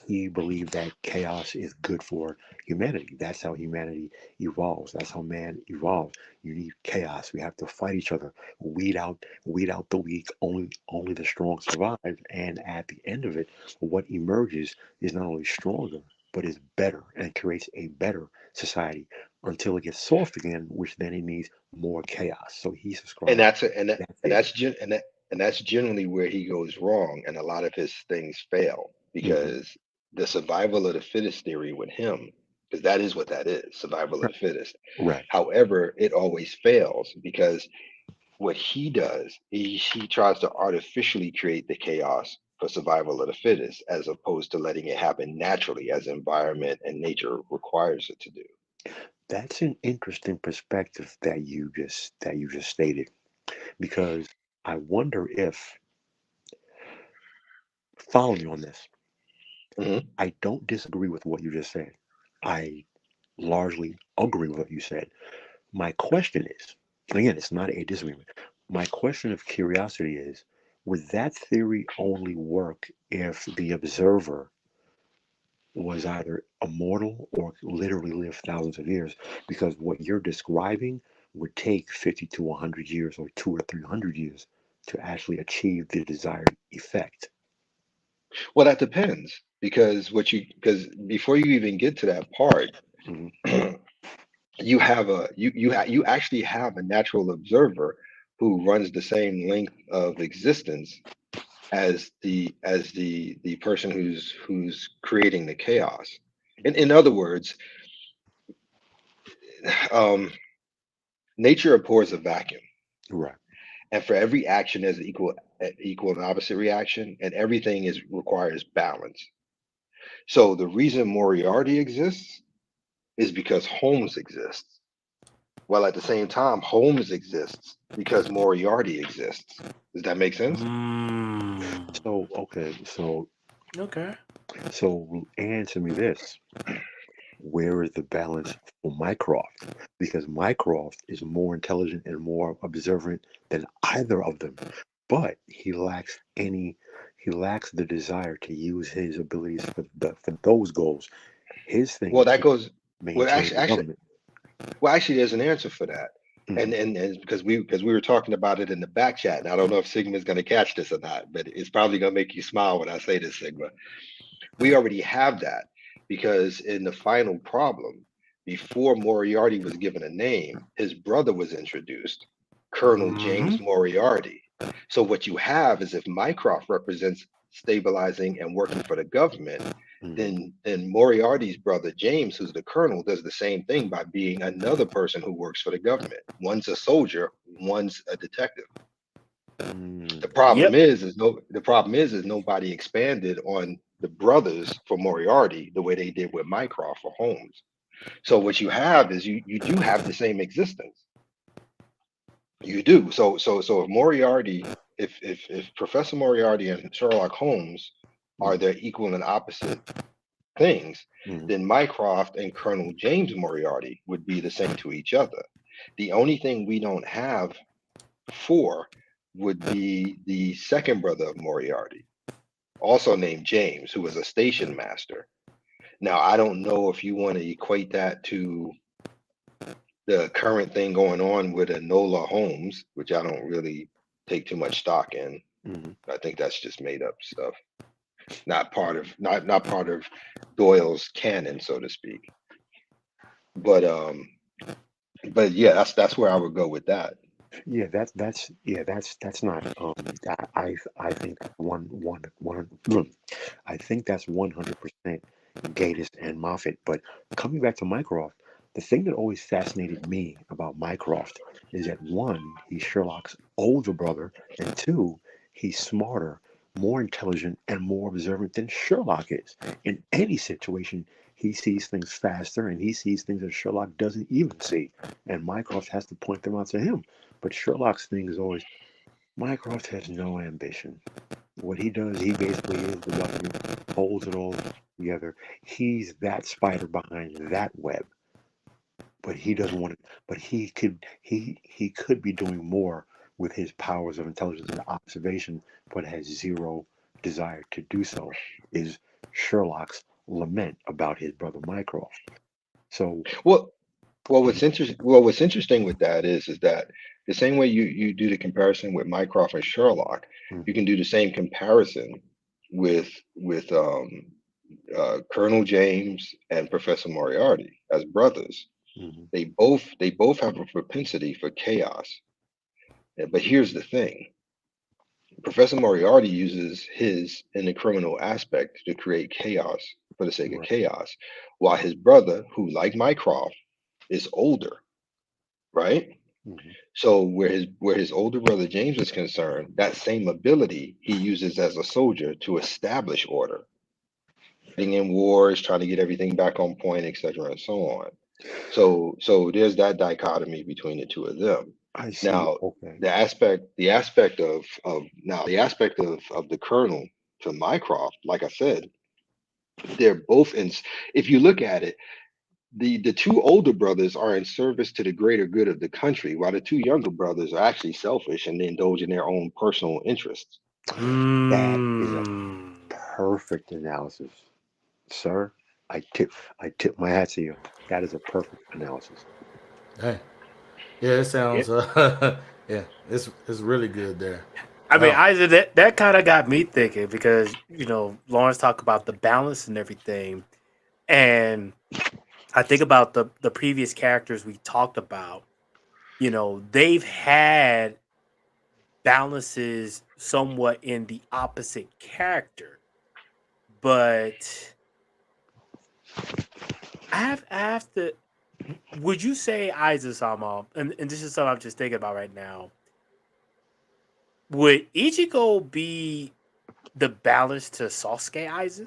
He believed that chaos is good for humanity. That's how humanity evolves. That's how man evolves. You need chaos. We have to fight each other, weed out the weak. Only the strong survive. And at the end of it, what emerges is not only stronger, but is better and creates a better society until it gets soft again, which then it needs more chaos. So he and subscribed that's a, and to that, that and theory. that's generally where he goes wrong, and a lot of his things fail Hmm. because the survival of the fittest theory with him, because that is what that is, survival of Right. the fittest. Right. However, it always fails because what he does, he tries to artificially create the chaos for survival of the fittest, as opposed to letting it happen naturally as environment and nature requires it to do. That's an interesting perspective that you just stated, because I wonder if, follow me on this. Hmm. I don't disagree with what you just said. I largely agree with what you said. My question is, again, it's not a disagreement. My question of curiosity is, would that theory only work if the observer was either immortal or literally lived thousands of years? Because what you're describing would take 50 to 100 years or 2 or 300 years to actually achieve the desired effect. Well, that depends because before you even get to that part, Hmm. you actually have a natural observer who runs the same length of existence as the person who's creating the chaos. In other words, nature abhors a vacuum, Right. and for every action, there's an equal and opposite reaction, and everything is requires balance. So the reason Moriarty exists is because Holmes exists. While at the same time, Holmes exists because Moriarty exists. Does that make sense? Mm. So okay, Okay. so answer me this: where is the balance for Mycroft? Because Mycroft is more intelligent and more observant than either of them, but he lacks the desire to use his abilities for those goals. His thing Well, is that to goes. Well, maintain actually, the actually, government. well, actually, there's an answer for that, Hmm. and because we were talking about it in the back chat, and I don't know if Sigma's going to catch this or not, but it's probably going to make you smile when I say this, Sigma. We already have that because in the final problem, before Moriarty was given a name, his brother was introduced, Colonel Mm-hmm. James Moriarty. So what you have is if Mycroft represents stabilizing and working for the government, Hmm. then Moriarty's brother James, who's the colonel, does the same thing by being another person who works for the government. One's a soldier, one's a detective. Mm. Yep. The problem is nobody expanded on the brothers for Moriarty the way they did with Mycroft for Holmes. So what you have is you do have the same existence. You do. So if Moriarty, if Professor Moriarty and Sherlock Holmes are Mm. their equal and opposite things, Mm. then Mycroft and Colonel James Moriarty would be the same to each other. The only thing we don't have for would be the second brother of Moriarty, also named James, who was a station master. Now, I don't know if you want to equate that to the current thing going on with Enola Holmes, which I don't really take too much stock in. Mm. I think that's just made up stuff, not part of Doyle's canon, so to speak. But yeah, that's where I would go with that. Yeah, that's not. I think that's one. I think that's 100% Gatiss and Moffat. But coming back to Mycroft, the thing that always fascinated me about Mycroft is that one, he's Sherlock's older brother, and two, he's smarter, more intelligent, and more observant than Sherlock is. In any situation, he sees things faster, and he sees things that Sherlock doesn't even see, and Mycroft has to point them out to him. But Sherlock's thing is always Mycroft has no ambition. What he does, he basically is the government, holds it all together. He's that spider behind that web, but he doesn't want to. But he could be doing more with his powers of intelligence and observation, but has zero desire to do so. Is Sherlock's lament about his brother Mycroft. So, Well, mm, what's interesting with that is that the same way you do the comparison with Mycroft and Sherlock, mm, you can do the same comparison with Colonel James and Professor Moriarty as brothers. mm, They both have a propensity for chaos. But here's the thing: Professor Moriarty uses his in the criminal aspect to create chaos for the sake of right. chaos, while his brother, who like Mycroft, is older, right? Mm, So where his older brother James is concerned, that same ability he uses as a soldier to establish order, fighting in wars, trying to get everything back on point, etc., and so on. So there's that dichotomy between the two of them. I see. Now Okay. the aspect of the colonel to Mycroft, like I said, they're both in. If you look at it, the two older brothers are in service to the greater good of the country, while the two younger brothers are actually selfish and they indulge in their own personal interests. That is a Mm. perfect analysis, sir. I tip my hat to you. That is a perfect analysis. Hey, yeah, it Yeah. sounds. Yeah, it's really good there. I mean, Now, Isaac, that kind of got me thinking because Lawrence talked about the balance and everything, and I think about the previous characters we talked about. They've had balances somewhat in the opposite character, but I have to. would you say Aizen-sama, and this is something I'm just thinking about right now, would Ichigo be the balance to Sasuke Aizen?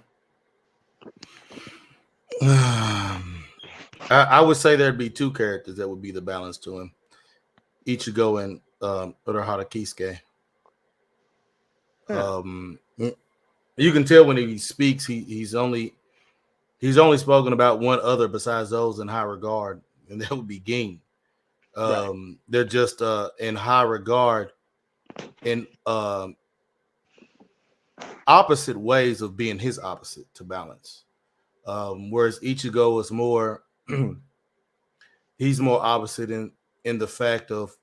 I would say there'd be two characters that would be the balance to him: Ichigo and Urahara Kisuke. Huh. You can tell when he speaks, he's only spoken about one other besides those in high regard, and that would be Ging. Right. They're just in high regard in opposite ways of being his opposite to balance. Whereas Ichigo is more he's more opposite in the fact of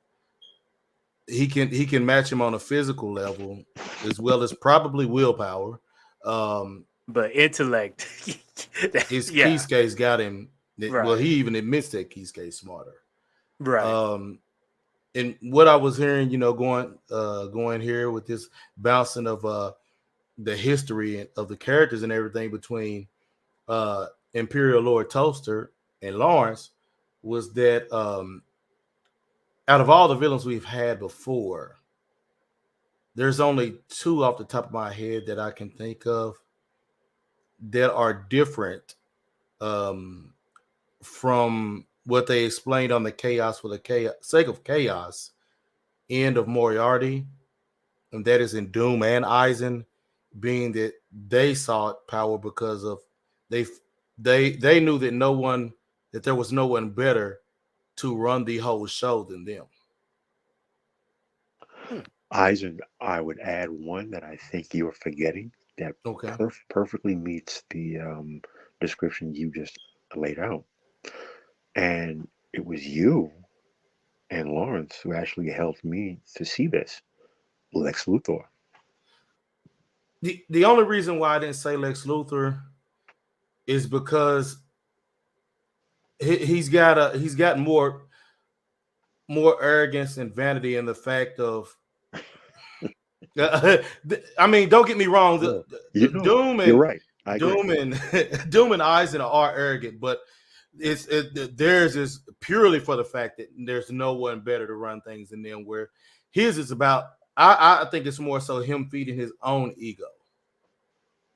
he can match him on a physical level as well as probably willpower. But intellect, His yeah, Kisuke's got him. Well, right, he even admits that Kisuke's smarter. right. And what I was hearing, going here with this bouncing of the history of the characters and everything between Imperial Lord Toaster and Lawrence was that out of all the villains we've had before, there's only two off the top of my head that I can think of that are different from what they explained on the Chaos for the sake of Chaos end of Moriarty, and that is in Doom and Aizen, being that they sought power because of they they knew that there was no one better to run the whole show than them. Hmm. Eisen, I would add one that I think you're forgetting that Okay. perfectly meets the description you just laid out. And it was you and Lawrence who actually helped me to see this. Lex Luthor. The only reason why I didn't say Lex Luthor is because he's got more arrogance and vanity in the fact of I mean, don't get me wrong, No, the you're right. I agree. Doom and Eisen are arrogant, but theirs is purely for the fact that there's no one better to run things than them, where his is about I think it's more so him feeding his own ego,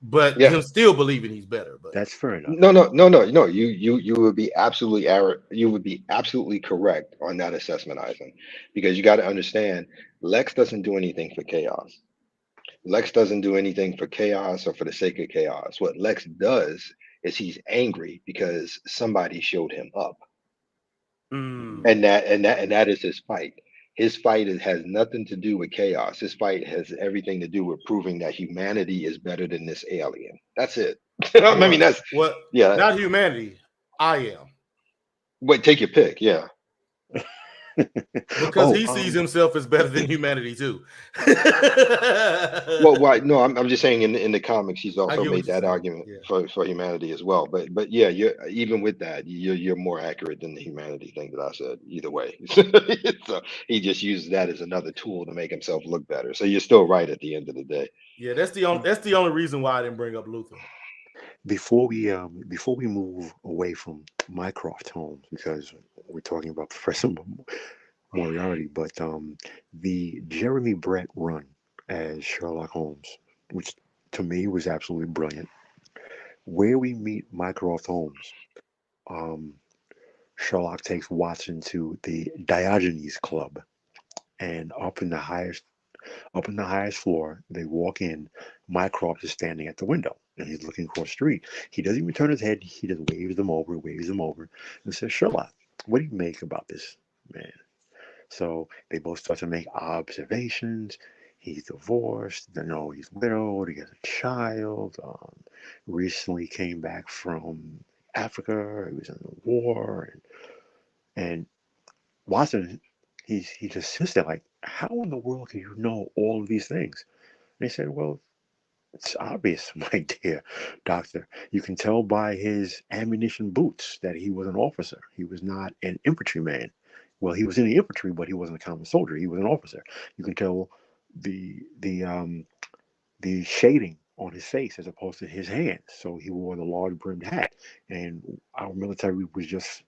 but Yeah. him still believing he's better. But That's fair enough. No. You would be absolutely you would be absolutely correct on that assessment, Eisen, because you got to understand, Lex doesn't do anything for chaos. Lex doesn't do anything for chaos or for the sake of chaos. What Lex does is he's angry because somebody showed him up, Mm. and that is his fight. His fight has nothing to do with chaos. His fight has everything to do with proving that humanity is better than this alien. That's it. I mean, that's what? yeah. Not humanity. I am. Wait, take your pick. Yeah. Because he sees himself as better than humanity too. Well, why? No, I'm just saying in the comics, he's I also get what made you're that saying. argument Yeah. for humanity as well. But yeah, you're even with that, you're more accurate than the humanity thing that I said. Either way, so he just uses that as another tool to make himself look better. So you're still right at the end of the day. Yeah, that's the only reason why I didn't bring up Luther. Before we move away from Mycroft Holmes, because we're talking about Professor Moriarty, but the Jeremy Brett run as Sherlock Holmes, which to me was absolutely brilliant. Where we meet Mycroft Holmes, um, Sherlock takes Watson to the Diogenes Club, and up in the highest floor, they walk in. Mycroft is standing at the window, and he's looking across the street. He doesn't even turn his head. He just waves them over, and says, "Sherlock, what do you make about this man?" So they both start to make observations. He's divorced. He's widowed. He has a child. Recently came back from Africa. He was in the war, and Watson, he just sits there like, how in the world can you know all of these things? And they said, well, it's obvious, my dear doctor. You can tell by his ammunition boots that he was an officer. He was not an infantryman. Well, he was in the infantry, but he wasn't a common soldier. He was an officer. You can tell the shading on his face as opposed to his hands. So he wore the large brimmed hat. And our military was just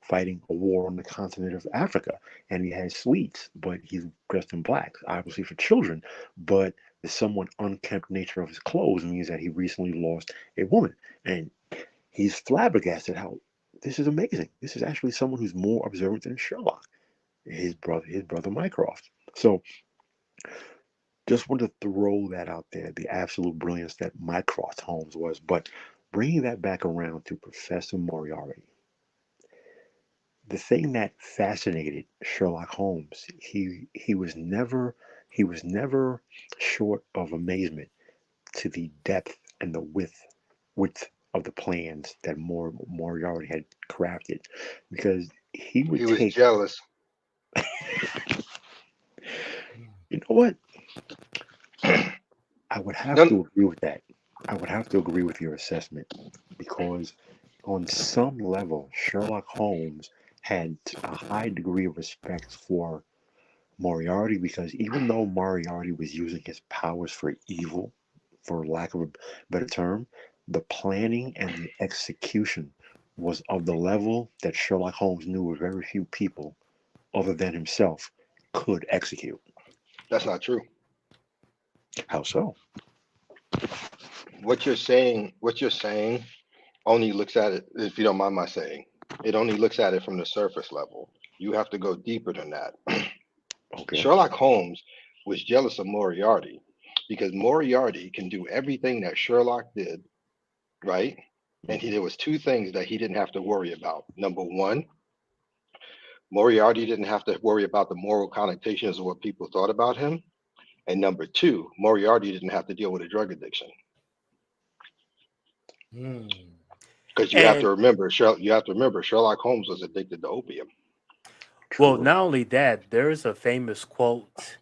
fighting a war on the continent of Africa. And he had suites, but he's dressed in black, obviously for children. But the somewhat unkempt nature of his clothes means that he recently lost a woman. And he's flabbergasted how this is amazing. This is actually someone who's more observant than Sherlock, his brother Mycroft. So just wanted to throw that out there, the absolute brilliance that Mycroft Holmes was. But bringing that back around to Professor Moriarty, the thing that fascinated Sherlock Holmes, he was never short of amazement to the depth and the width of the plans that Moriarty had crafted, because he would He was take. jealous. You know what? I would have No, to agree with that. I would have to agree with your assessment because, on some level, Sherlock Holmes had a high degree of respect for Moriarty, because even though Moriarty was using his powers for evil, for lack of a better term, the planning and the execution was of the level that Sherlock Holmes knew very few people, other than himself, could execute. that's not true. How so? What you're saying only looks at it, if you don't mind my saying, it only looks at it from the surface level. You have to go deeper than that. Okay. Sherlock Holmes was jealous of Moriarty because Moriarty can do everything that Sherlock did, right? And Mhm. there was two things that he didn't have to worry about. Number one, Moriarty didn't have to worry about the moral connotations of what people thought about him. And number two, Moriarty didn't have to deal with a drug addiction. Hmm. Because And You have to remember, Sherlock Holmes was addicted to opium. well, True. not only that, there's a famous quote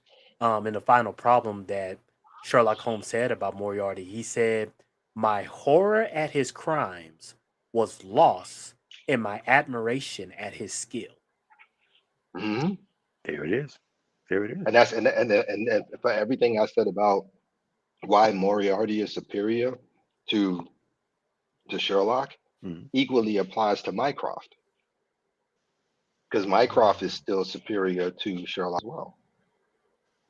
in the final problem that Sherlock Holmes said about Moriarty. He said, "My horror at his crimes was lost in my admiration at his skill." Hmm. There it is. There it is. And that's and for everything I said about why Moriarty is superior to Sherlock, Mhm. equally applies to Mycroft because Mycroft is still superior to Sherlock as well.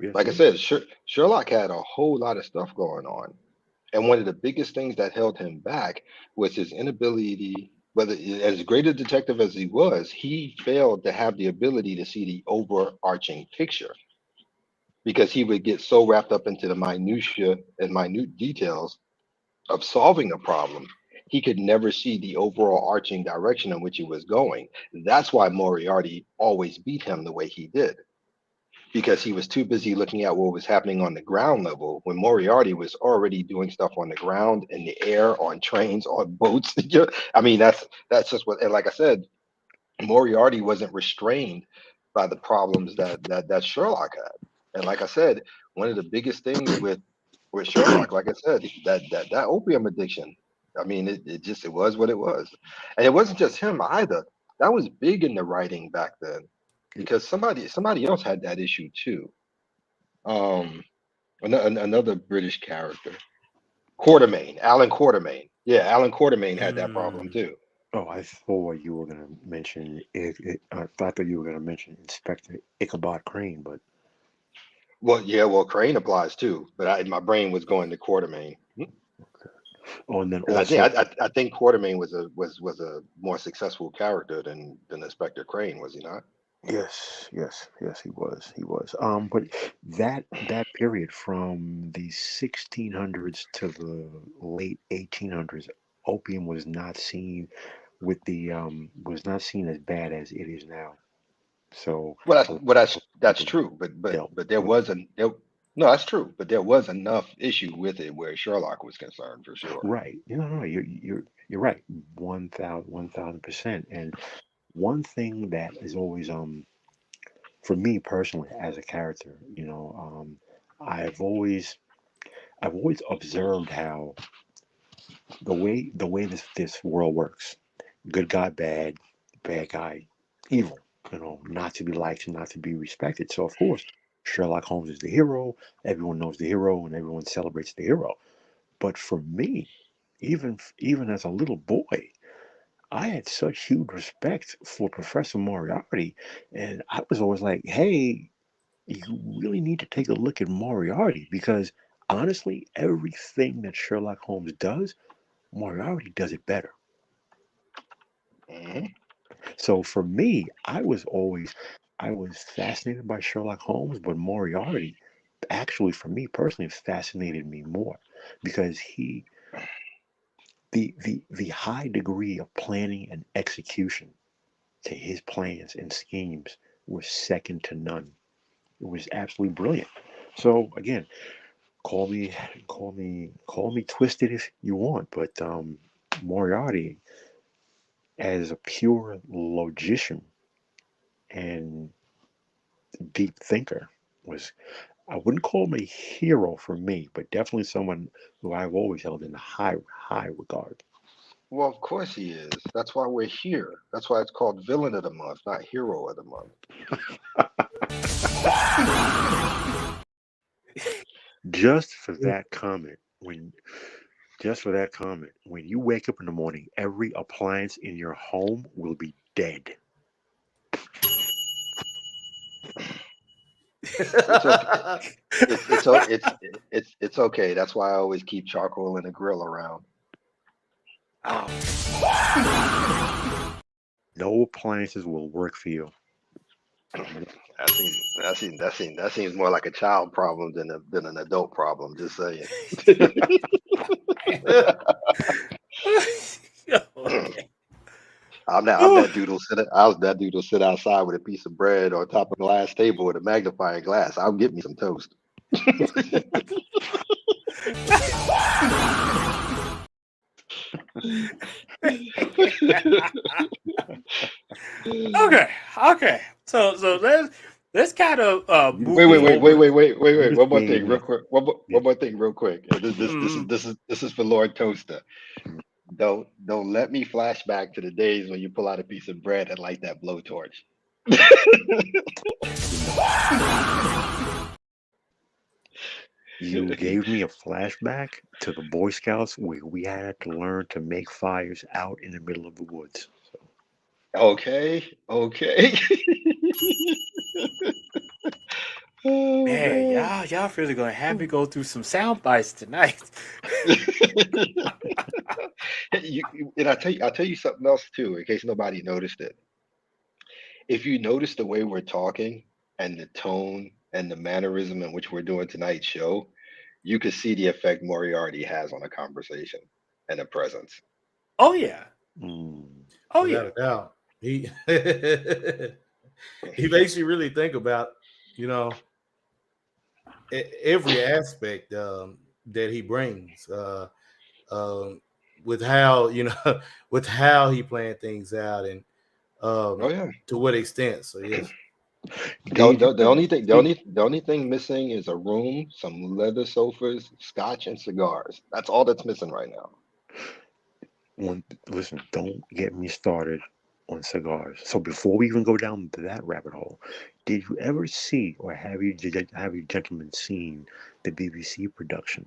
Yes, Like he I is. said, Sherlock had a whole lot of stuff going on, and one of the biggest things that held him back was his inability. Whether as great a detective as he was, he failed to have the ability to see the overarching picture because he would get so wrapped up into the minutia and minute details of solving a problem, he could never see the overall arching direction in which he was going. That's why Moriarty always beat him the way he did, because he was too busy looking at what was happening on the ground level when Moriarty was already doing stuff on the ground, in the air, on trains, on boats. I mean, that's just what. And like I said, Moriarty wasn't restrained by the problems that Sherlock had. And like I said, one of the biggest things with Sherlock, like I said, that opium addiction. I mean, it was what it was, and it wasn't just him either. That was big in the writing back then, because somebody else had that issue too. Um, another British character, Quartermain, Alan Quartermain. Yeah, Alan Quartermain had that problem Mm. too. Oh, I thought you were gonna mention I thought you were gonna mention Inspector Ichabod Crane, but Well, yeah, well, Crane applies too, but my brain was going to Quartermain oh, and then because also I think Quartermain was a more successful character than Inspector Crane, was he not? yes, he was. But that period from the 1600s to the late 1800s, opium was not seen as bad as it is now. So Well, a lot of that's people true, dealt but there with it. wasn't there. No, that's true, but there was enough issue with it where Sherlock was concerned for sure. Right. No, you're right. 1,000%. And one thing that is always for me personally as a character, I've always I've always observed how the way this world works. Good guy, bad guy, evil. Not to be liked, not to be respected. So of course, Sherlock Holmes is the hero. Everyone knows the hero, and everyone celebrates the hero. But for me, even as a little boy, I had such huge respect for Professor Moriarty, and I was always like, "Hey, you really need to take a look at Moriarty because honestly, everything that Sherlock Holmes does, Moriarty does it better." Mhm. So for me, I was fascinated by Sherlock Holmes, but Moriarty actually for me personally fascinated me more because the high degree of planning and execution to his plans and schemes was second to none. It was absolutely brilliant. So again, call me call me twisted if you want, but Moriarty as a pure logician and deep thinker was, I wouldn't call him a hero for me, but definitely someone who I've always held in high regard. Well, of course he is. That's why we're here. That's why it's called Villain of the Month, not Hero of the Month. Just for that comment, when you wake up in the morning, every appliance in your home will be dead. It's okay. It's okay. That's why I always keep charcoal and a grill around. Oh, No appliances will work for you. That seems more like a child problem than an adult problem. Just saying. okay. I'm Whew. that dude who'll sit. I was that dude who'll sit outside with a piece of bread on top of a glass table with a magnifying glass. I'll get me some toast. Okay, okay. So let's kind of You Wait, move wait, wait, wait, forward. wait, wait, wait, you wait. just One more gave thing, real me quick. yeah. One more thing, real quick. Mm, This is for Lord Toaster. Don't let me flash back to the days when you pull out a piece of bread and light that blowtorch. You know, you gave me a flashback to the Boy Scouts where we had to learn to make fires out in the middle of the woods. So, Okay, okay. Oh man, man. y'all really gonna have me go through some sound bites tonight. And I'll tell you something else too, in case nobody noticed it. If you notice the way we're talking and the tone and the mannerism in which we're doing tonight's show, you could see the effect Moriarty has on a conversation and a presence. Oh yeah, mm, oh Without yeah. a doubt. He he makes you really think about, you know, every aspect that he brings. Um, with how with how he planned things out and Oh yeah. to what extent. So yes, Dave, you The ever only thing see? the only thing missing is a room, some leather sofas, scotch, and cigars. That's all that's missing right now. Listen, don't get me started on cigars. So before we even go down that rabbit hole, did you ever see or have you gentlemen seen the BBC production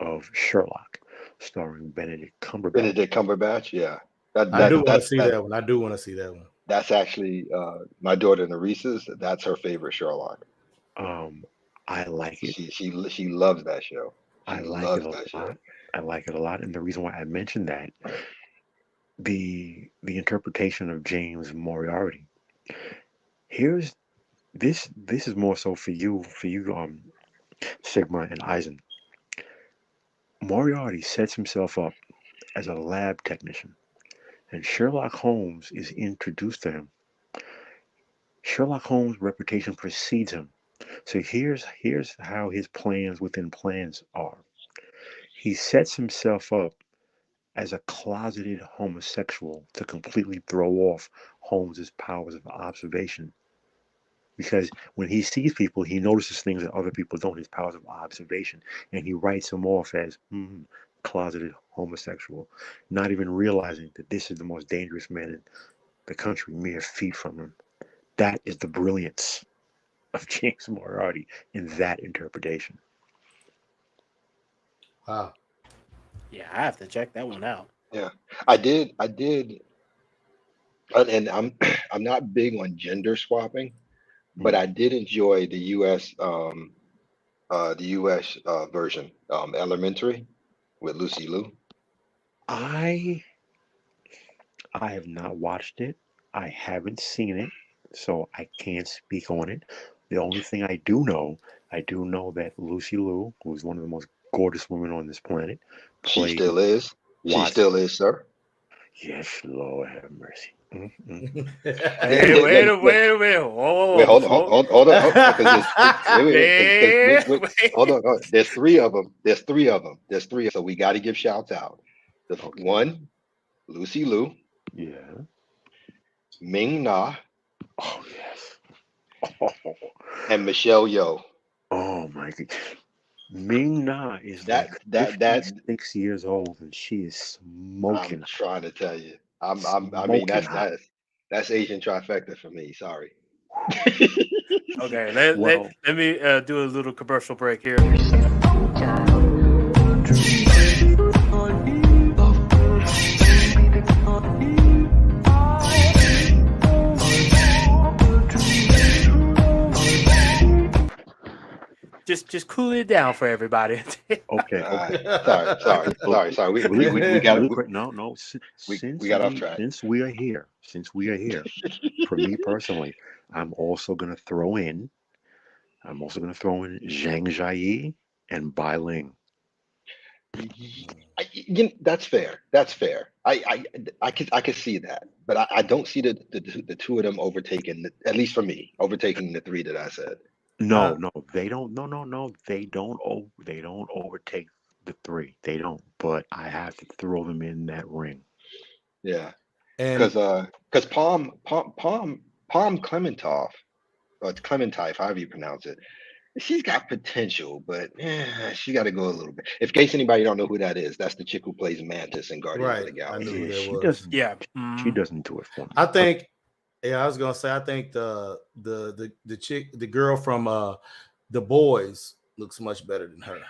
of Sherlock, starring Benedict Cumberbatch? Benedict Cumberbatch, yeah. That I You do that know, want to that's see that that one. I do want to see that one. that's actually my daughter Neresa's. That's her favorite Sherlock. um, I like it. She loves that show. I She like it loves a that show. lot. I like it a lot, and the reason why I mentioned that the interpretation of James Moriarty. Here's this is more so for you Sigma and Eisen. Moriarty sets himself up as a lab technician, and Sherlock Holmes is introduced to him. Sherlock Holmes' reputation precedes him. So here's how his plans within plans are. He sets himself up as a closeted homosexual to completely throw off Holmes's powers of observation. Because when he sees people, he notices things that other people don't, his powers of observation, and he writes them off as closeted homosexual, not even realizing that this is the most dangerous man in the country mere feet from him. That is the brilliance of James Moriarty in that interpretation. Wow. Yeah, I have to check that one out. Yeah, I did. And I'm I'm not big on gender swapping, but Mm. I did enjoy the U.S. Version, Elementary, with Lucy Liu. I I have not watched it. I haven't seen it, so I can't speak on it. The only thing I do know that Lucy Liu, who is one of the most gorgeous women on this planet, She played still is. She Watson. still is, sir. Yes, Lord have mercy. Mm. There- Hey, there- wait there- a there- wait a minute. Whoa, Wait, whoa, before hold on, because man, hold wait. on, there's three of them. So we got to give shouts out. The Okay. one, Lucy Liu, Yeah. Ming Na, Oh yes. and Michelle Yeoh. Oh my God. Ming Na is That like that that 56 years old and she is I'm smoking, trying to tell you. I mean, smoking hot. that's Asian trifecta for me. Sorry. Okay, let me do a little commercial break here. Just cool it down for everybody. Okay, All okay. right. Sorry. We got Really quick. No. we got off track. Since we are here, for me personally, I'm also gonna throw in Zhang Jiayi and Bai Ling. That's fair. That's fair. I could see that, but I don't see the two of them overtaking, at least for me, overtaking the three that I said. No, they don't. No. They don't overtake the three. They don't. But I have to throw them in that ring. Yeah, And because Palm Clementov, or it's Clementine, however you pronounce it, she's got potential, but she got to go a little bit. If in case anybody don't know who that is, that's the chick who plays Mantis in Guardians of right, the I knew Galaxy. who Yeah, that she was. doesn't. Yeah. She doesn't do it for me. I think, yeah, I was gonna say, I think the chick, the girl from the Boys looks much better than her.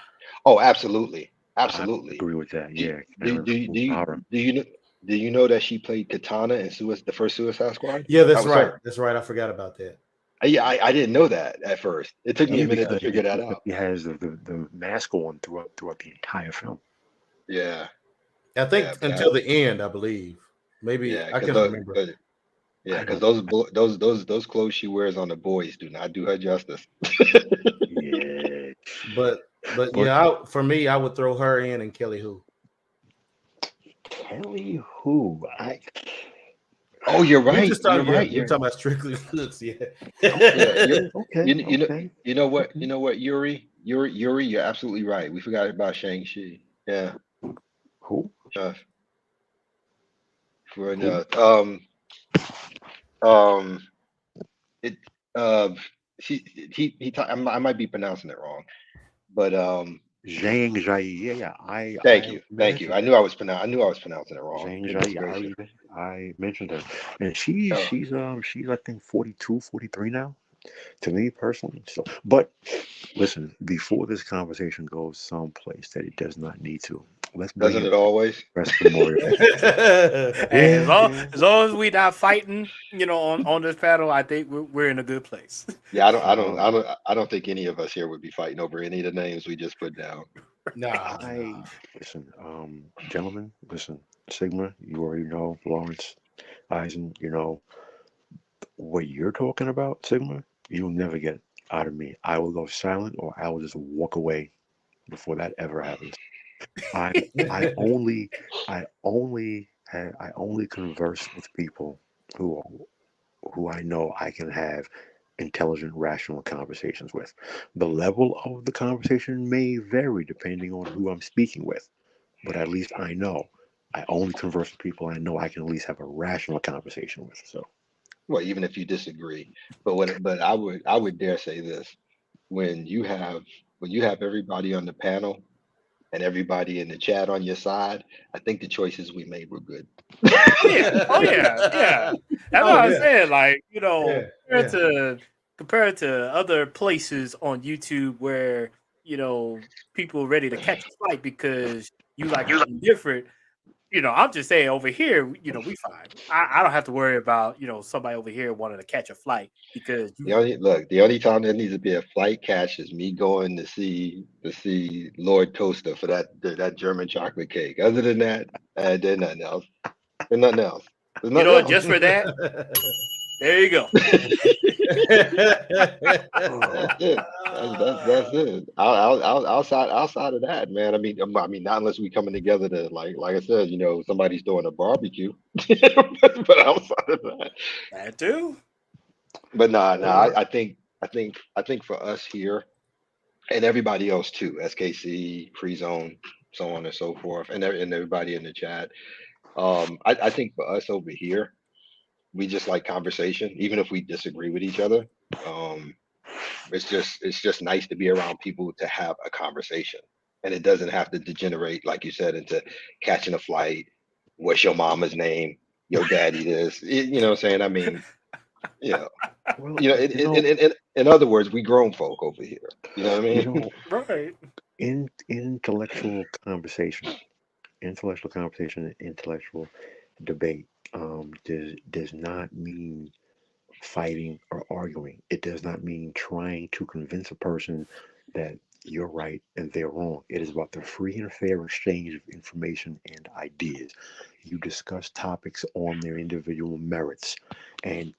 Oh, absolutely, I absolutely. agree with that. Do, Yeah, do, Karen do, do you Fukuhara. do you know do you know that she played Katana in the first Suicide Squad? Yeah, That that's was right. her. That's right. I forgot about that. Yeah, I didn't know that at first. It took me a Yeah, minute to because figure that out. he has the mask on throughout the entire film. Yeah, I think yeah, until the end, I believe. Maybe yeah, I because can remember. I don't. those clothes she wears on the boys do not do her justice. Yeah, But but yeah, for me, I would throw her in and Kelly Who. Kelly, who I Oh, you're We right. just You're talking, yeah, right. we're talking about strictly looks, yeah. Yeah, okay. you know what, Yuri, you're absolutely right. We forgot about Shang-Chi. Yeah. Who? Uh, for Who? um it she I might be pronouncing it wrong, but Zhang Jiayi. Yeah. thank I you. mentioned I that. knew I was pronouncing it wrong. Zhang Goodness Jiayi. gracious. I mentioned her, and Oh, she's I think 42, 43 now. To me personally. So, but listen, before this conversation goes someplace that it does not need to, let's bring doesn't in it always? Preston Moriarty. Hey, Yeah, yeah. as long as we not fighting, on this panel, I think we're in a good place. Yeah, So I don't think any of us here would be fighting over any of the names we just put down. Nah. listen, gentlemen, listen, Sigma, you already know, Lawrence, Eisen, what you're talking about, Sigma, you'll never get out of me. I will go silent or I will just walk away before that ever happens. I I only I only converse with people who I know I can have intelligent, rational conversations with. The level of the conversation may vary depending on who I'm speaking with, but at least I know I only converse with people I know I can at least have a rational conversation with. So, Well, even if you disagree, but I would dare say this: when you have everybody on the panel and everybody in the chat on your side, I think the choices we made were good. Oh yeah. That's Oh what I yeah, said. Like, yeah, compared to other places on YouTube where people ready to catch a flight because you like something different. I'm just saying over here, we fine. I don't have to worry about, somebody over here wanting to catch a flight because The only time there needs to be a flight catch is me going to see Lord Toaster for that German chocolate cake. Other than that, there's nothing else. There's nothing else. There's nothing else. just for that, there you go. That's it. That's it. Outside of that, man. I mean, not unless we coming together to like I said, somebody's doing a barbecue. But outside of that, That too. but nah. I think for us here and everybody else too, SKC, Free Zone, so on and so forth, and everybody in the chat. I think for us over here, we just like conversation, even if we disagree with each other. Um, it's just nice to be around people to have a conversation, and it doesn't have to degenerate, like you said, into catching a flight. What's your mama's name? Your daddy this. You know what I'm saying? I mean, you know, Well, in other words, we grown folk over here. You know what I you mean? know, Right. in intellectual conversation, and intellectual debate, does not mean fighting or arguing. It does not mean trying to convince a person that you're right and they're wrong. It is about the free and fair exchange of information and ideas. You discuss topics on their individual merits, and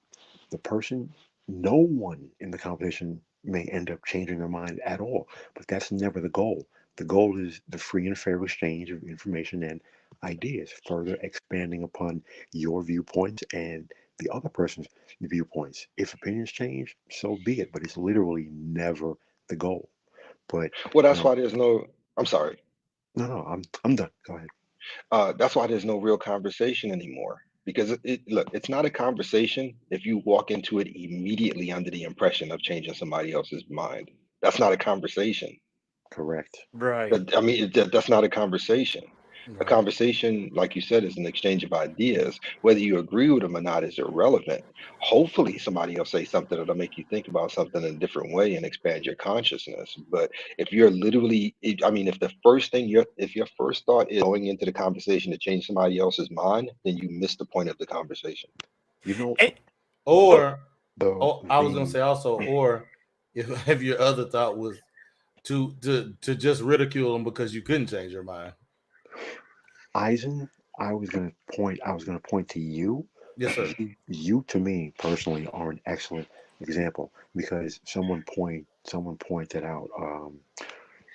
the person, no one in the conversation may end up changing their mind at all, but that's never the goal. The goal is the free and fair exchange of information and ideas, further expanding upon your viewpoints and the other person's viewpoints. If opinions change, so be it, but it's literally never the goal. But Well, you that's know, why there's no. I'm sorry. no, I'm done. Go ahead. That's why there's no real conversation anymore. Because look, it's not a conversation if you walk into it immediately under the impression of changing somebody else's mind. That's not a conversation. Correct. Right. I mean, that's not a conversation. A Right. conversation, like you said, is an exchange of ideas. Whether you agree with them or not is irrelevant. Hopefully, somebody will say something that'll make you think about something in a different way and expand your consciousness. But if you're literally, I mean, if your first thought is going into the conversation to change somebody else's mind, then you miss the point of the conversation. You know, And, Or, the I was gonna the say also, or if your other thought was to just ridicule them because you couldn't change your mind. Eisen, I was gonna point to you. Yes, sir. You to me personally are an excellent example because someone pointed out,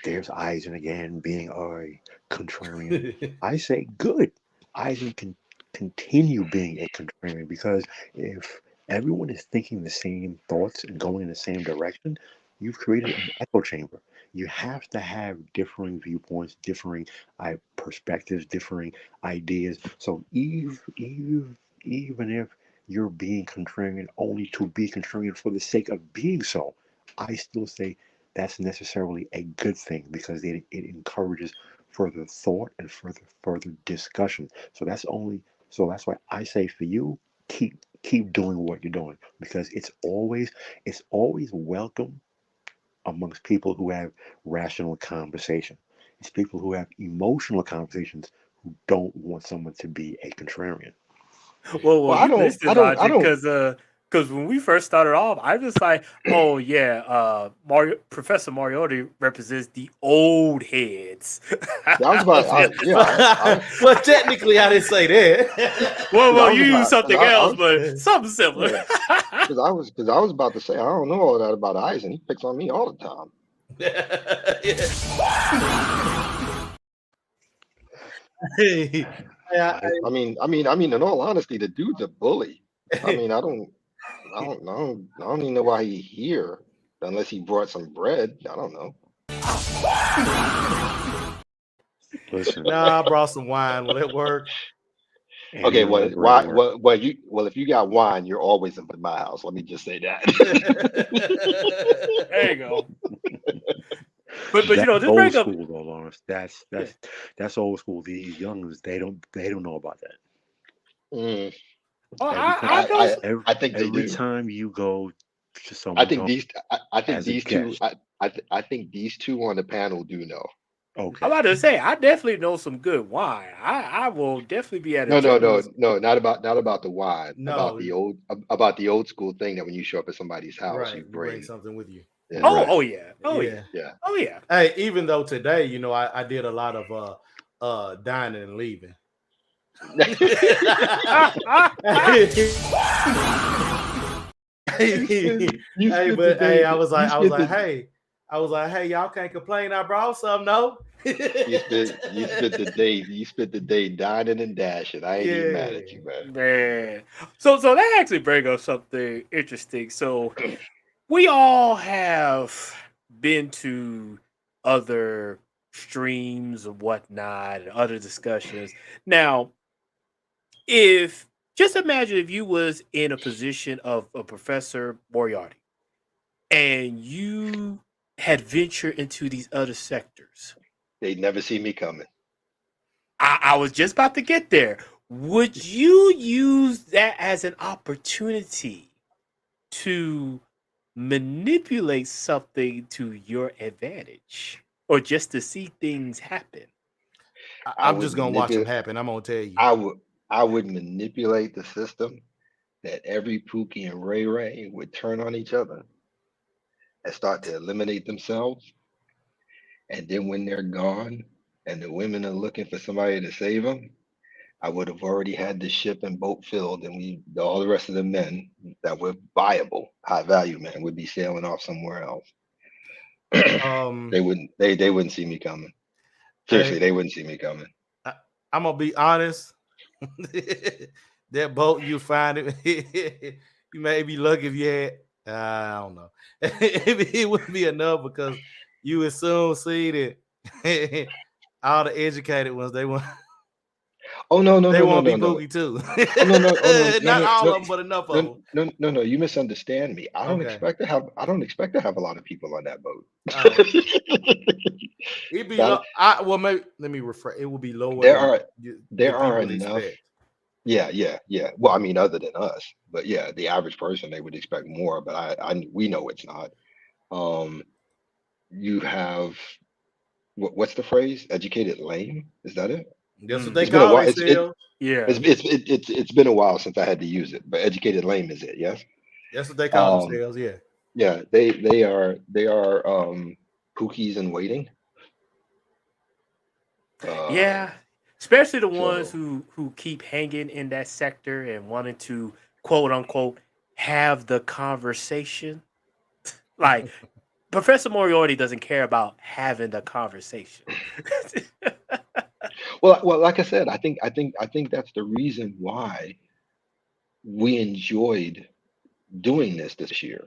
there's Eisen again being a contrarian. I say good. Eisen can continue being a contrarian because if everyone is thinking the same thoughts and going in the same direction, you've created an echo chamber. You have to have differing viewpoints, differing perspectives, differing ideas. So even if you're being contrarian only to be contrarian for the sake of being so, I still say that's necessarily a good thing because it encourages further thought and further discussion. So that's why I say for you, keep doing what you're doing because it's always welcome amongst people who have rational conversation. It's people who have emotional conversations who don't want someone to be a contrarian. well, Well, I you don't, missed I it, don't, I Logic, don't. because when we first started off, I was like, oh yeah, Professor Moriarty represents the old heads. I was about, Well, technically, I didn't say that. well, was you use about, because something else, but something similar. yeah, because I was about to say I don't know all that about Eisen. He picks on me all the time. Hey, In all honesty, the dude's a bully. I mean, I don't even know why he's here unless he brought some bread. I don't know. Listen, nah, I brought some wine. Will it work? and Okay, you know well, what bread why? work. If you got wine, you're always in my house. Let me just say that. There you go. But That's just old bring up. school though, Lawrence. That's Yeah. that's old school. These youngins, they don't know about that. Mm, Oh, Every I, time I I, know. I, every, I think they every do. time you go Just I someone think talking these. I think as a these two. guest. I think these two on the panel do know. Okay. I'm about to say, I definitely know some good wine. I will definitely be at a No, no, no, gentleman's. no. Not about the wine. No, About the old school thing that when you show up at somebody's house, right. you You bring bring. something with you. Yeah, Oh, right. oh yeah, oh yeah, Yeah. Yeah. oh yeah. Hey, even though today, I did a lot of dining and leaving. You Hey, spent the but hey, day. I was like, hey, y'all can't complain. I brought some, no. You spent the day dining and dashing. I ain't even mad Yeah. at you, man. Man. So that actually brings up something interesting. So we all have been to other streams and whatnot and other discussions. Now, if just imagine if you was in a position of a Professor Moriarty and you had ventured into these other sectors. They never see me coming. I was just about to get there. Would you use that as an opportunity to manipulate something to your advantage or just to see things happen? I I'm would just gonna watch them manipulate. happen. I'm gonna tell you. I would manipulate the system that every Pookie and Ray Ray would turn on each other and start to eliminate themselves. And then when they're gone and the women are looking for somebody to save them, I would have already had the ship and boat filled, and all the rest of the men that were viable, high value men, would be sailing off somewhere else. Um, They wouldn't see me coming. Seriously, hey, they wouldn't see me coming. I'm gonna be honest. That boat you find it, you may be lucky if you had. I don't know. It wouldn't be enough because you would soon see that all the educated ones Oh no, no, they no, no, want to no, be no. boogie too. Oh no, no, oh no, no, Not no, all no, of them, but enough of no, them. no, no, no. You misunderstand me. Okay. I don't expect to have a lot of people on that boat. Oh, it'd be That low. Well, maybe let me rephrase. It would be lower there than are the there are people enough. expect. Yeah, yeah, yeah. Well, I mean, other than us, but yeah, the average person they would expect more, but we know it's not. Um, you have what's the phrase? Educated lame? Is that it? That's what they Mm, It's been a call while. themselves. yeah. It's been a while since I had to use it, but educated lame is it? Yes. That's what they call Um, themselves. Yeah. yeah, they are pookies in waiting. Uh, Yeah. Especially the ones so who keep hanging in that sector and wanting to quote unquote have the conversation. Like Professor Moriarty doesn't care about having the conversation. well, like I said, I think that's the reason why we enjoyed doing this year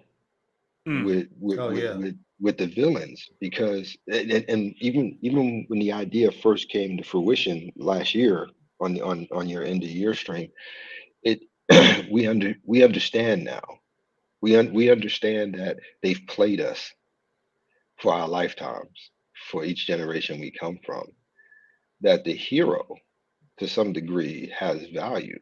Mm, Oh yeah. with the villains because and even when the idea first came to fruition last year on your end of year stream, it we understand now. We understand that they've played us for our lifetimes, for each generation we come from, that the hero to some degree has value.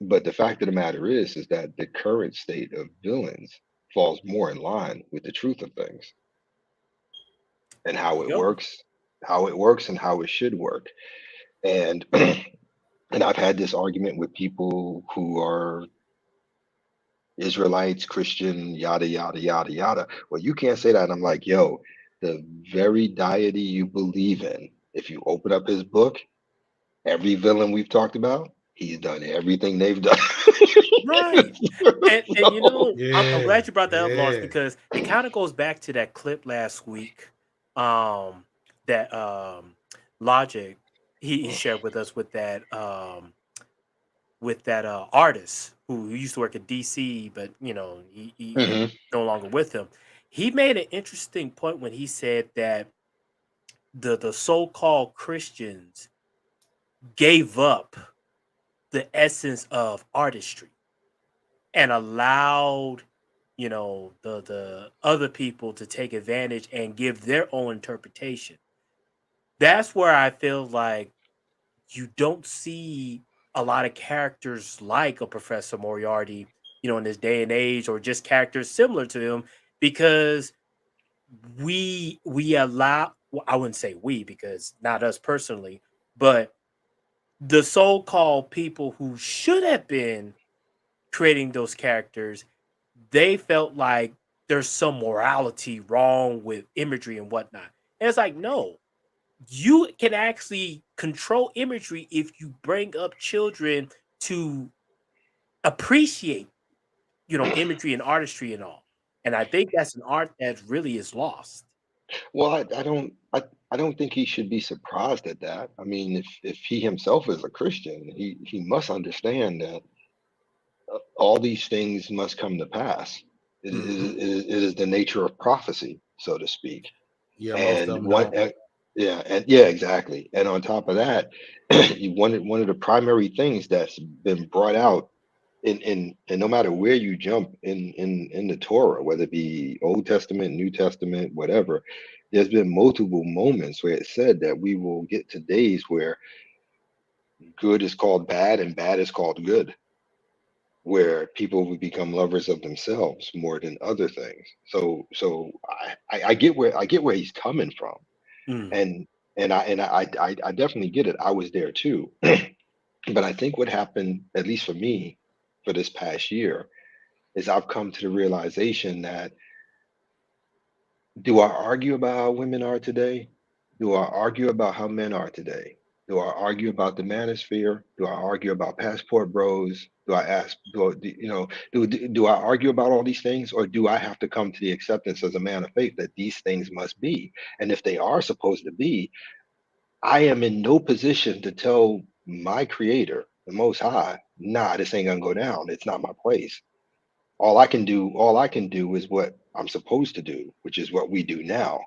But the fact of the matter is that the current state of villains falls more in line with the truth of things and there you go. how it works and how it should work. And and I've had this argument with people who are Israelites, Christian, yada yada yada yada. Well, you can't say that. And I'm like, yo, the very deity you believe in, if you open up his book, every villain we've talked about, he's done everything they've done. Right. And So, I'm Yeah. glad you brought that up, Lawrence, Yeah. because it kind of goes back to that clip last week, um, that Logic he shared with us with that artist who used to work at DC, but he's mhm. no longer with him. He made an interesting point when he said that the so-called Christians gave up the essence of artistry and allowed the other people to take advantage and give their own interpretation. That's where I feel like you don't see a lot of characters like a Professor Moriarty, in this day and age, or just characters similar to him, because we allow, well, I wouldn't say we, because not us personally, but the so-called people who should have been creating those characters, they felt like there's some morality wrong with imagery and whatnot. And it's like, no, you can actually control imagery if you bring up children to appreciate, imagery and artistry and all. And I think that's an art that really is lost. Well, I don't think he should be surprised at that. I mean, if he himself is a Christian, he must understand that all these things must come to pass. It is the nature of prophecy, so to speak. Yeah, most of And them don't. yeah, and yeah, exactly. And on top of that, one of the primary things that's been brought out and no matter where you jump in the Torah, whether it be Old Testament, New Testament, whatever, there's been multiple moments where it said that we will get to days where good is called bad and bad is called good, where people will become lovers of themselves more than other things. So I get where he's coming from, Mm. and I definitely get it. I was there too, but I think what happened, at least for me, for this past year, is I've come to the realization that, do I argue about how women are today? Do I argue about how men are today? Do I argue about the manosphere? Do I argue about passport bros? Do I ask, do I argue about all these things, or do I have to come to the acceptance as a man of faith that these things must be? And if they are supposed to be, I am in no position to tell my creator, the most high, nah, this ain't gonna go down. It's not my place. All I can do is what I'm supposed to do, which is what we do now.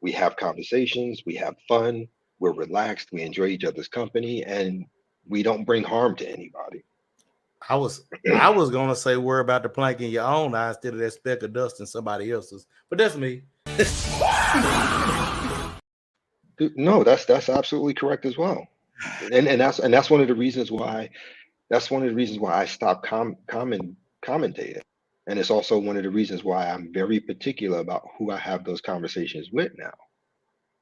We have conversations, we have fun, we're relaxed, we enjoy each other's company, and we don't bring harm to anybody. I was gonna say worry about the plank in your own eye instead of that speck of dust in somebody else's, but that's me. No, that's absolutely correct as well. And that's one of the reasons why I stopped commentating. And it's also one of the reasons why I'm very particular about who I have those conversations with now.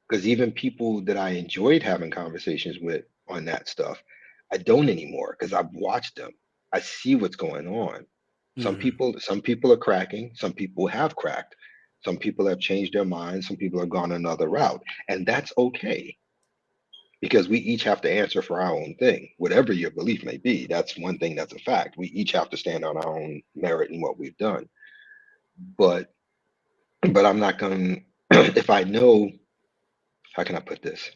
Because even people that I enjoyed having conversations with on that stuff, I don't anymore because I've watched them. I see what's going on. Mhm. Some people are cracking, some people have cracked, some people have changed their minds, some people have gone another route. And that's okay, because we each have to answer for our own thing. Whatever your belief may be, that's one thing that's a fact. We each have to stand on our own merit in what we've done. But I'm not going if I know, how can I put this?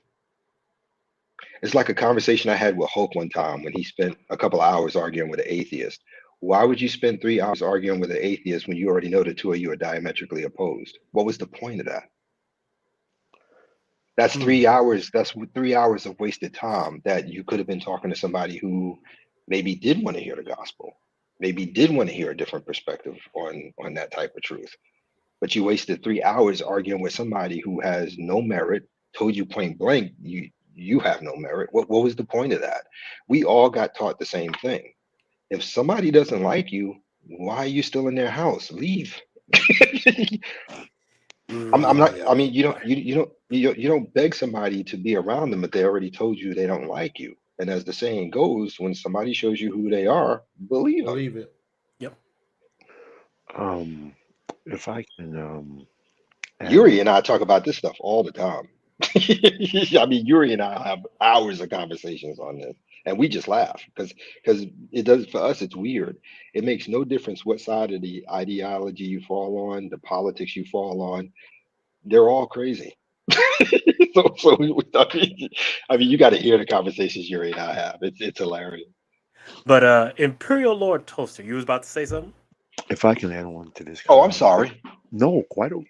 It's like a conversation I had with Hulk one time when he spent a couple of hours arguing with an atheist. Why would you spend 3 hours arguing with an atheist when you already know the two of you are diametrically opposed? What was the point of that? That's Mm. 3 hours. That's 3 hours of wasted time that you could have been talking to somebody who maybe did want to hear the gospel, maybe did want to hear a different perspective on that type of truth. But you wasted 3 hours arguing with somebody who has no merit, told you point blank, you have no merit. What was the point of that? We all got taught the same thing. If somebody doesn't like you, why are you still in their house? Leave. I'm not. I mean, you don't beg somebody to be around them if they already told you they don't like you. And as the saying goes, when somebody shows you who they are, believe them. Believe it. Yep. Um, if I can add Yuri on, and I talk about this stuff all the time. I mean, Yuri and I have hours of conversations on this, and we just laugh because it does, for us. It's weird. It makes no difference what side of the ideology you fall on, the politics you fall on. They're all crazy. I mean, you got to hear the conversations Yuri and I have. It's hilarious. But Imperial Lord Toaster, you was about to say something? if I can add on to this Oh, I'm conversation, sorry. no, quite a,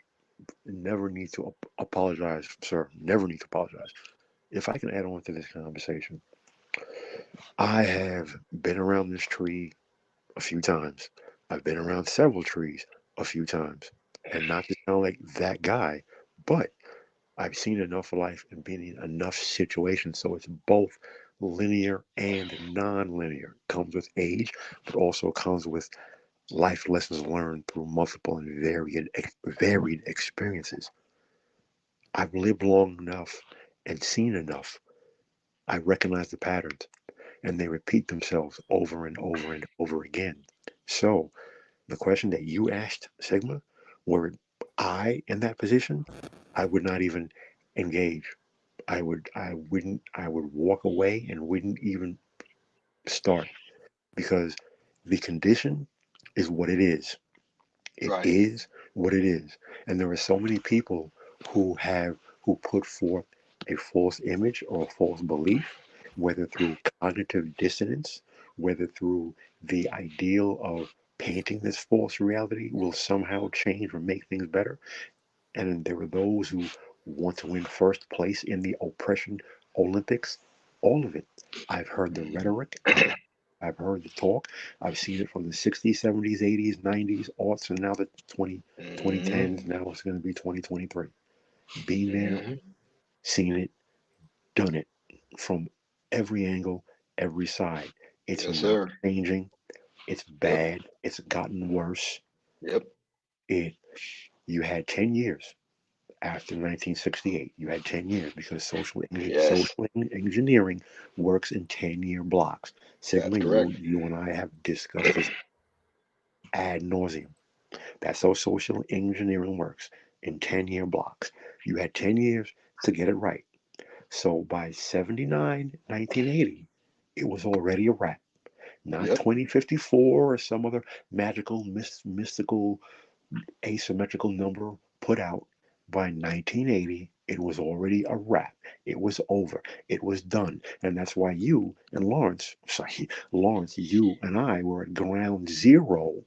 never need to apologize, sir. Never need to apologize. If I can add on to this conversation, I have been around this tree a few times. I've been around several trees a few times, and not to sound like that guy, but I've seen enough of life and been in enough situations, so it's both linear and non-linear. Comes with age, but also comes with life lessons learned through multiple and varied experiences. I've lived long enough and seen enough. I recognize the patterns, and they repeat themselves over and over and over again. So, the question that you asked, Sigma, were I in that position, I would not even engage. I would walk away and wouldn't even start because the condition is what it is. It Right. is what it is. And there are so many people who put forth a false image or a false belief, whether through cognitive dissonance, whether through the ideal of painting this false reality will somehow change or make things better. And there are those who want to win first place in the oppression Olympics. All of it. I've heard the Mhm. rhetoric. I've heard the talk. I've seen it from the 60s, 70s, 80s, 90s, aughts, and now the 2010s. Mhm. Now it's going to be 2023. Been there, Mhm. seen it, done it from every angle, every side. It's Yes, not sir. changing. It's Yep. bad. It's gotten worse. Yep. It. You had 10 years after 1968. You had 10 years because Yes, social engineering works in 10-year blocks. that's Sigma, correct. you and I have discussed this ad nauseum. That's how social engineering works in 10-year blocks. You had 10 years to get it right. So by 79, 1980, it was already a wrap. Not Yep. 2054 or some other magical, mystical, asymmetrical number put out. By 1980, it was already a wrap. It was over. It was done. And that's why you and Lawrence, sorry, Lawrence, you and I were at ground zero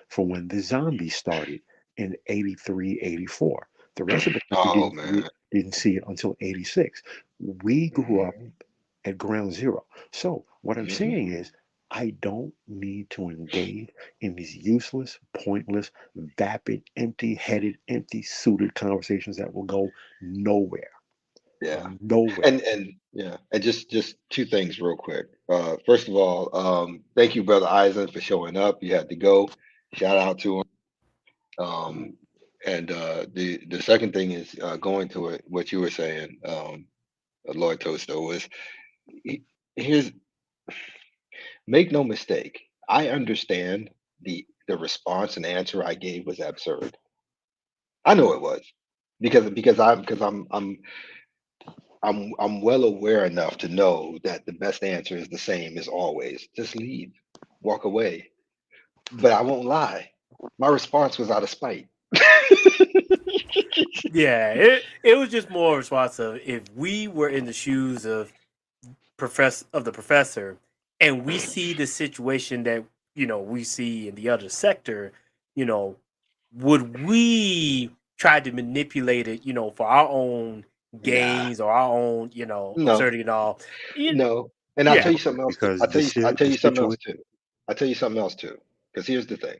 for when the zombies started in 83, 84. The rest of the country Oh man. didn't see it until 86. We grew up Mhm. at ground zero. So what I'm Mhm. saying is I don't need to engage in these useless, pointless, vapid, empty-headed, empty-suited conversations that will go nowhere. Yeah. Nowhere. And yeah, and just two things real quick. First of all, thank you, brother Eisen, for showing up. You had to go. Shout out to him. And the second thing is going to it. What you were saying, Lord Tosto was he- here's make no mistake. I understand the response and answer I gave was absurd. I know it was because I'm well aware enough to know that the best answer is the same as always. Just leave, walk away. But I won't lie. My response was out of spite. Yeah, it was just more responsive. If we were in the shoes of the professor, and we see the situation that we see in the other sector, you know, would we try to manipulate it, for our own Nah, gains or our own, no, absurdity and all? It, no. And I'll tell yeah, you something else too. Because I'll tell the you something else situation, too. I'll tell you something else too. Because here's the thing.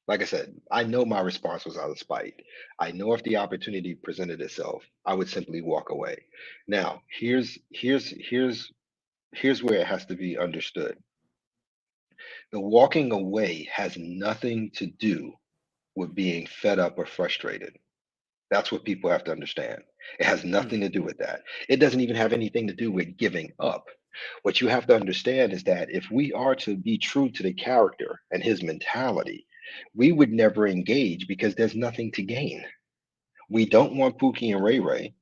Like I said, I know my response was out of spite. I know if the opportunity presented itself, I would simply walk away. Now, here's where it has to be understood. The walking away has nothing to do with being fed up or frustrated. That's what people have to understand. It has nothing mm, to do with that. It doesn't even have anything to do with giving up. What you have to understand is that if we are to be true to the character and his mentality, we would never engage because there's nothing to gain. We don't want Pookie and Ray Ray.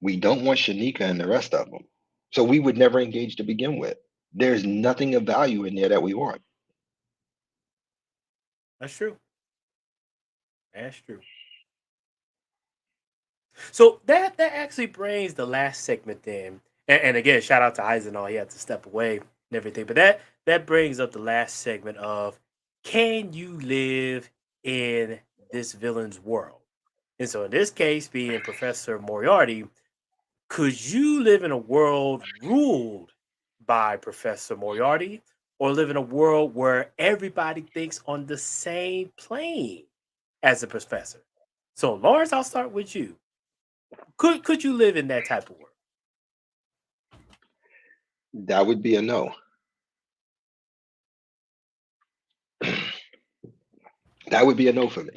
We don't want Shanika and the rest of them. So we would never engage to begin with. There's nothing of value in there that we want. that's true. That's true. So that actually brings the last segment then, and again, shout out to Eisenall. He had to step away and everything, but that brings up the last segment of can you live in this villain's world? And so in this case, being Professor Moriarty, could you live in a world ruled by Professor Moriarty, or live in a world where everybody thinks on the same plane as the professor? So Lawrence, I'll start with you. Could you live in that type of world? That would be a no. That would be a no for me.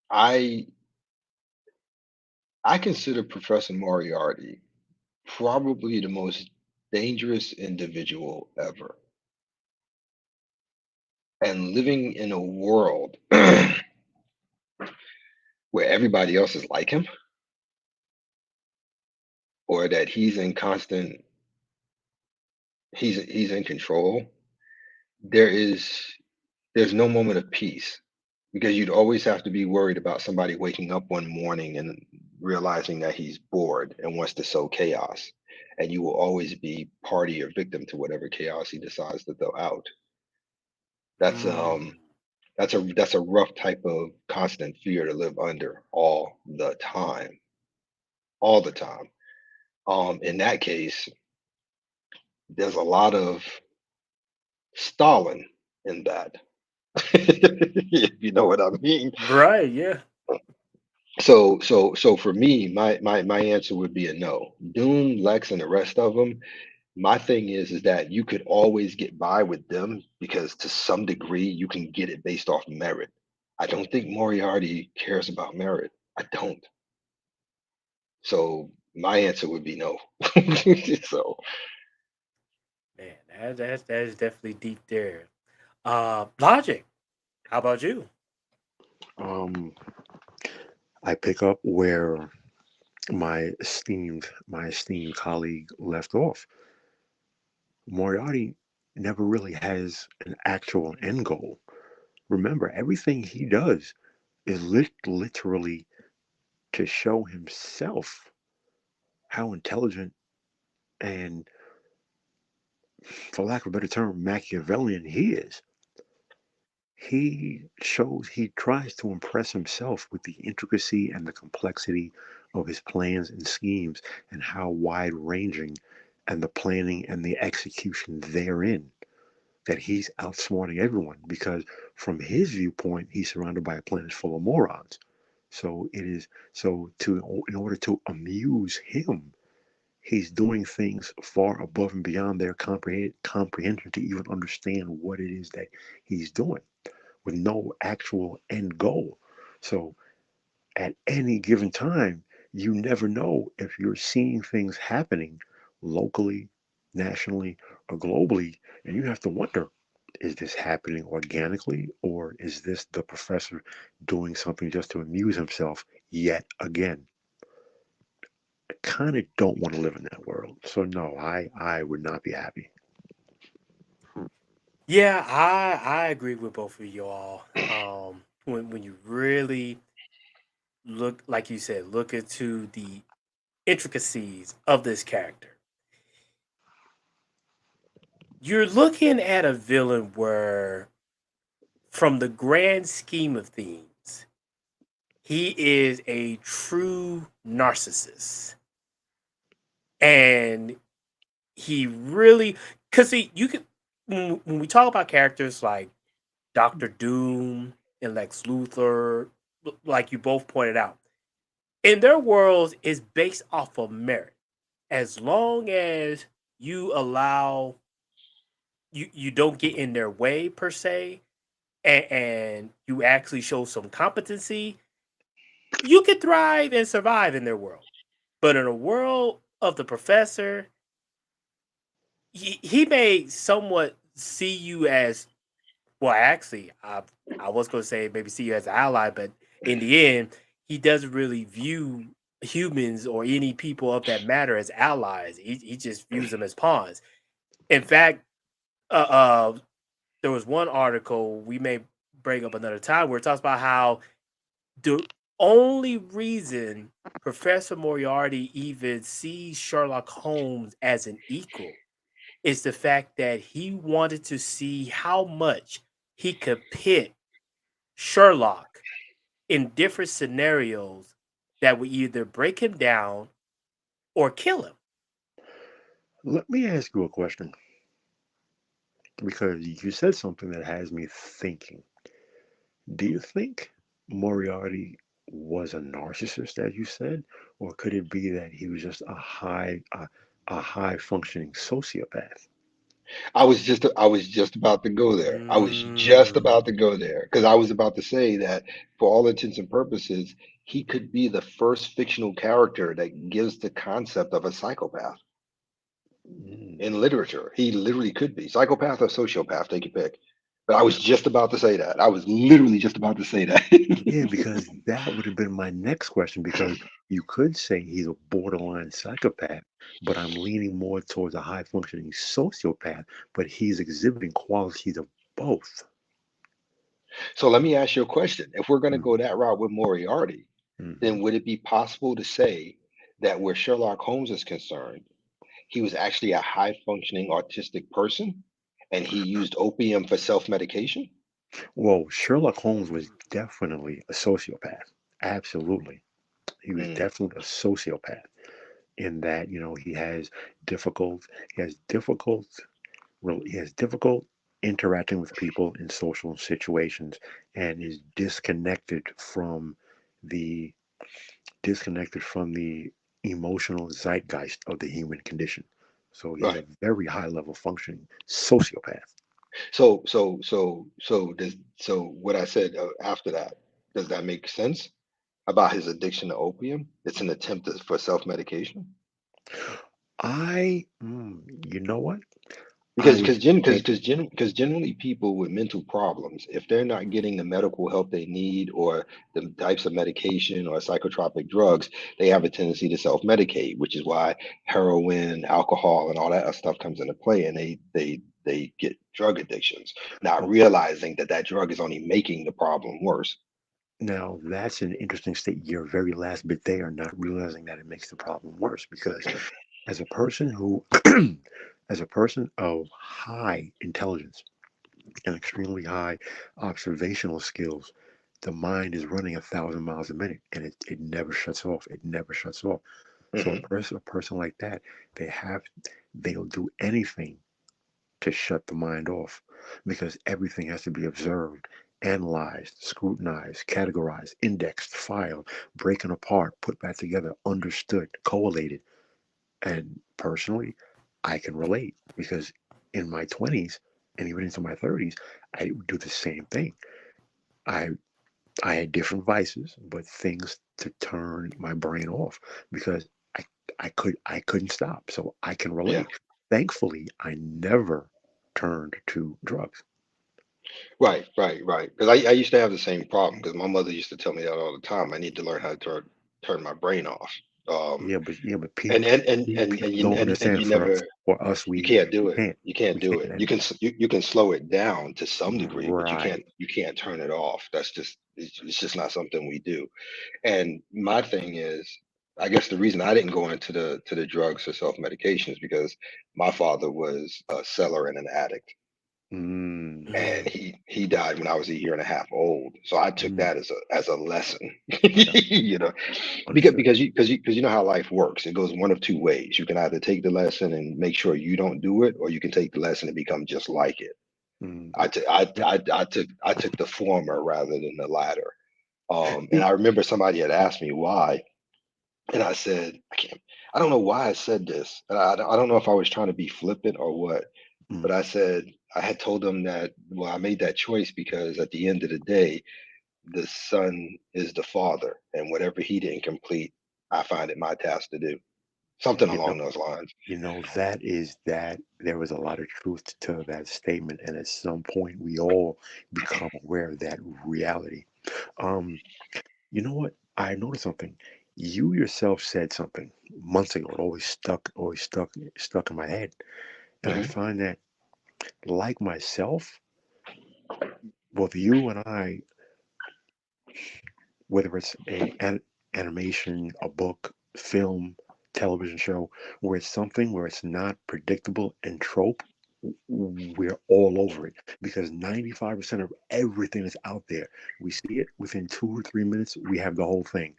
I I consider Professor Moriarty probably the most dangerous individual ever. And living in a world where everybody else is like him, or that he's in control, there is there's no moment of peace, because you'd always have to be worried about somebody waking up one morning and realizing that he's bored and wants to sow chaos, and you will always be party or victim to whatever chaos he decides to throw out. That's Mm. that's a rough type of constant fear to live under all the time. In that case, there's a lot of Stalin in that, if you know what I mean. Right, yeah. So for me, my answer would be a no. Doom, Lex, and the rest of them. My thing is that you could always get by with them because to some degree you can get it based off merit. I don't think Moriarty cares about merit. I don't. So my answer would be no. So Man, that is definitely deep there. Logic. How about you? Um, I pick up where my esteemed colleague left off. Moriarty never really has an actual end goal. Remember, everything he does is literally to show himself how intelligent and, for lack of a better term, Machiavellian he is. He tries to impress himself with the intricacy and the complexity of his plans and schemes, and how wide ranging and the planning and the execution therein, that he's outsmarting everyone, because from his viewpoint he's surrounded by a planet full of morons. So it is so to in order to amuse him, he's doing things far above and beyond their comprehension to even understand what it is that he's doing, with no actual end goal. So at any given time, you never know if you're seeing things happening locally, nationally, or globally, and you have to wonder, is this happening organically, or is this the professor doing something just to amuse himself yet again? I kind of don't want to live in that world. So no, I would not be happy. Yeah, I agree with both of you all. When you really look, like you said, look into the intricacies of this character, you're looking at a villain where, from the grand scheme of things, he is a true narcissist. And he really, because see, you can, when we talk about characters like Doctor Doom and Lex Luthor, like you both pointed out, in their worlds is based off of merit. As long as you allow, you don't get in their way per se, and you actually show some competency, you can thrive and survive in their world. But in a world of the professor, he may somewhat see you as, well, actually, I was going to say maybe see you as an ally, but in the end, he doesn't really view humans or any people of that matter as allies. He just views them as pawns. In fact, uh, uh, there was one article we may bring up another time where it talks about how the only reason Professor Moriarty even sees Sherlock Holmes as an equal is the fact that he wanted to see how much he could pit Sherlock in different scenarios that would either break him down or kill him. Let me ask you a question, because you said something that has me thinking. Do you think Moriarty was a narcissist, as you said, or could it be that he was just a high functioning sociopath? I was just about to go there. I was just about to go there because I was about to say that for all intents and purposes, he could be the first fictional character that gives the concept of a psychopath Mm. in literature. He literally could be psychopath or sociopath, take your pick. But I was just about to say that. I was literally just about to say that. Yeah, because that would have been my next question. Because you could say he's a borderline psychopath, but I'm leaning more towards a high functioning sociopath, but he's exhibiting qualities of both. So let me ask you a question. If we're going to Mm, go that route with Moriarty, mhm. then would it be possible to say that where Sherlock Holmes is concerned, he was actually a high functioning autistic person and he used opium for self medication? Well, Sherlock Holmes was definitely a sociopath. Absolutely. He was Mm, definitely a sociopath in that, difficult, he has difficult, he has difficult interacting with people in social situations and is the disconnected from the emotional zeitgeist of the human condition. So he's right. a very high level functioning sociopath. So what I said after that, does that make sense about his addiction to opium? It's an attempt for self medication. You know what? I Because would because gen, say, because generally people with mental problems, if they're not getting the medical help they need or the types of medication or psychotropic drugs, they have a tendency to self-medicate, which is why heroin, alcohol, and all that stuff comes into play, and they get drug addictions, not oh, realizing that that drug is only making the problem worse. now that's an interesting state. Your very last bit there, not realizing that it makes the problem worse because as a person who, as a person of high intelligence and extremely high observational skills, the mind is running 1,000 miles a minute and it never shuts off. It never shuts off. So Hmm. a person like that, they have, they'll do anything to shut the mind off because everything has to be observed, analyzed, scrutinized, categorized, indexed, filed, broken apart, put back together, understood, collated. And personally, I can relate because in my 20s and even into my 30s, I would do the same thing. I I had different vices, but things to turn my brain off because I I couldn't stop. So I can Yeah. relate. Thankfully, I never turned to drugs. Right. Because I used to have the same problem because my mother used to tell me that all the time. I need to learn how to turn my brain off. Um, Yeah, but and people and and and and people you don't and understand. you never For us, you can't do we it. can't You can't we do can't. it. And You can slow it down to some degree, but right. you can't turn it off. That's just it's just not something we do. And my thing is, I guess the reason I didn't go into the drugs or self medication is because my father was a seller and an addict, Mm, and Mm. he died when I was a year and a half old. So I took mm, that as a lesson, yeah, you know, understood. because you know how life works. It goes one of two ways. You can either take the lesson and make sure you don't do it, or you can take the lesson and become just like it. Mm, yep. I took the former rather than the latter. And I remember somebody had asked me why, and I said I don't know why I said this. And I don't know if I was trying to be flippant or what, Mm, but I said I had told them that well I made that choice because at the end of the day the son is the father, and whatever he didn't complete, I find it my task to do. Something you know, along those lines. that there was a lot of truth to that statement, and at some point we all become aware of that reality. Um, you know what? I noticed something. You yourself said something months ago. It stuck in my head, and I Hmm. find that, like myself, both you and I, whether it's animation, a book, film, television show, where it's something where it's not predictable and trope, we're all over it because 95% of everything that's out there, we see it within 2 or 3 minutes, we have the whole thing.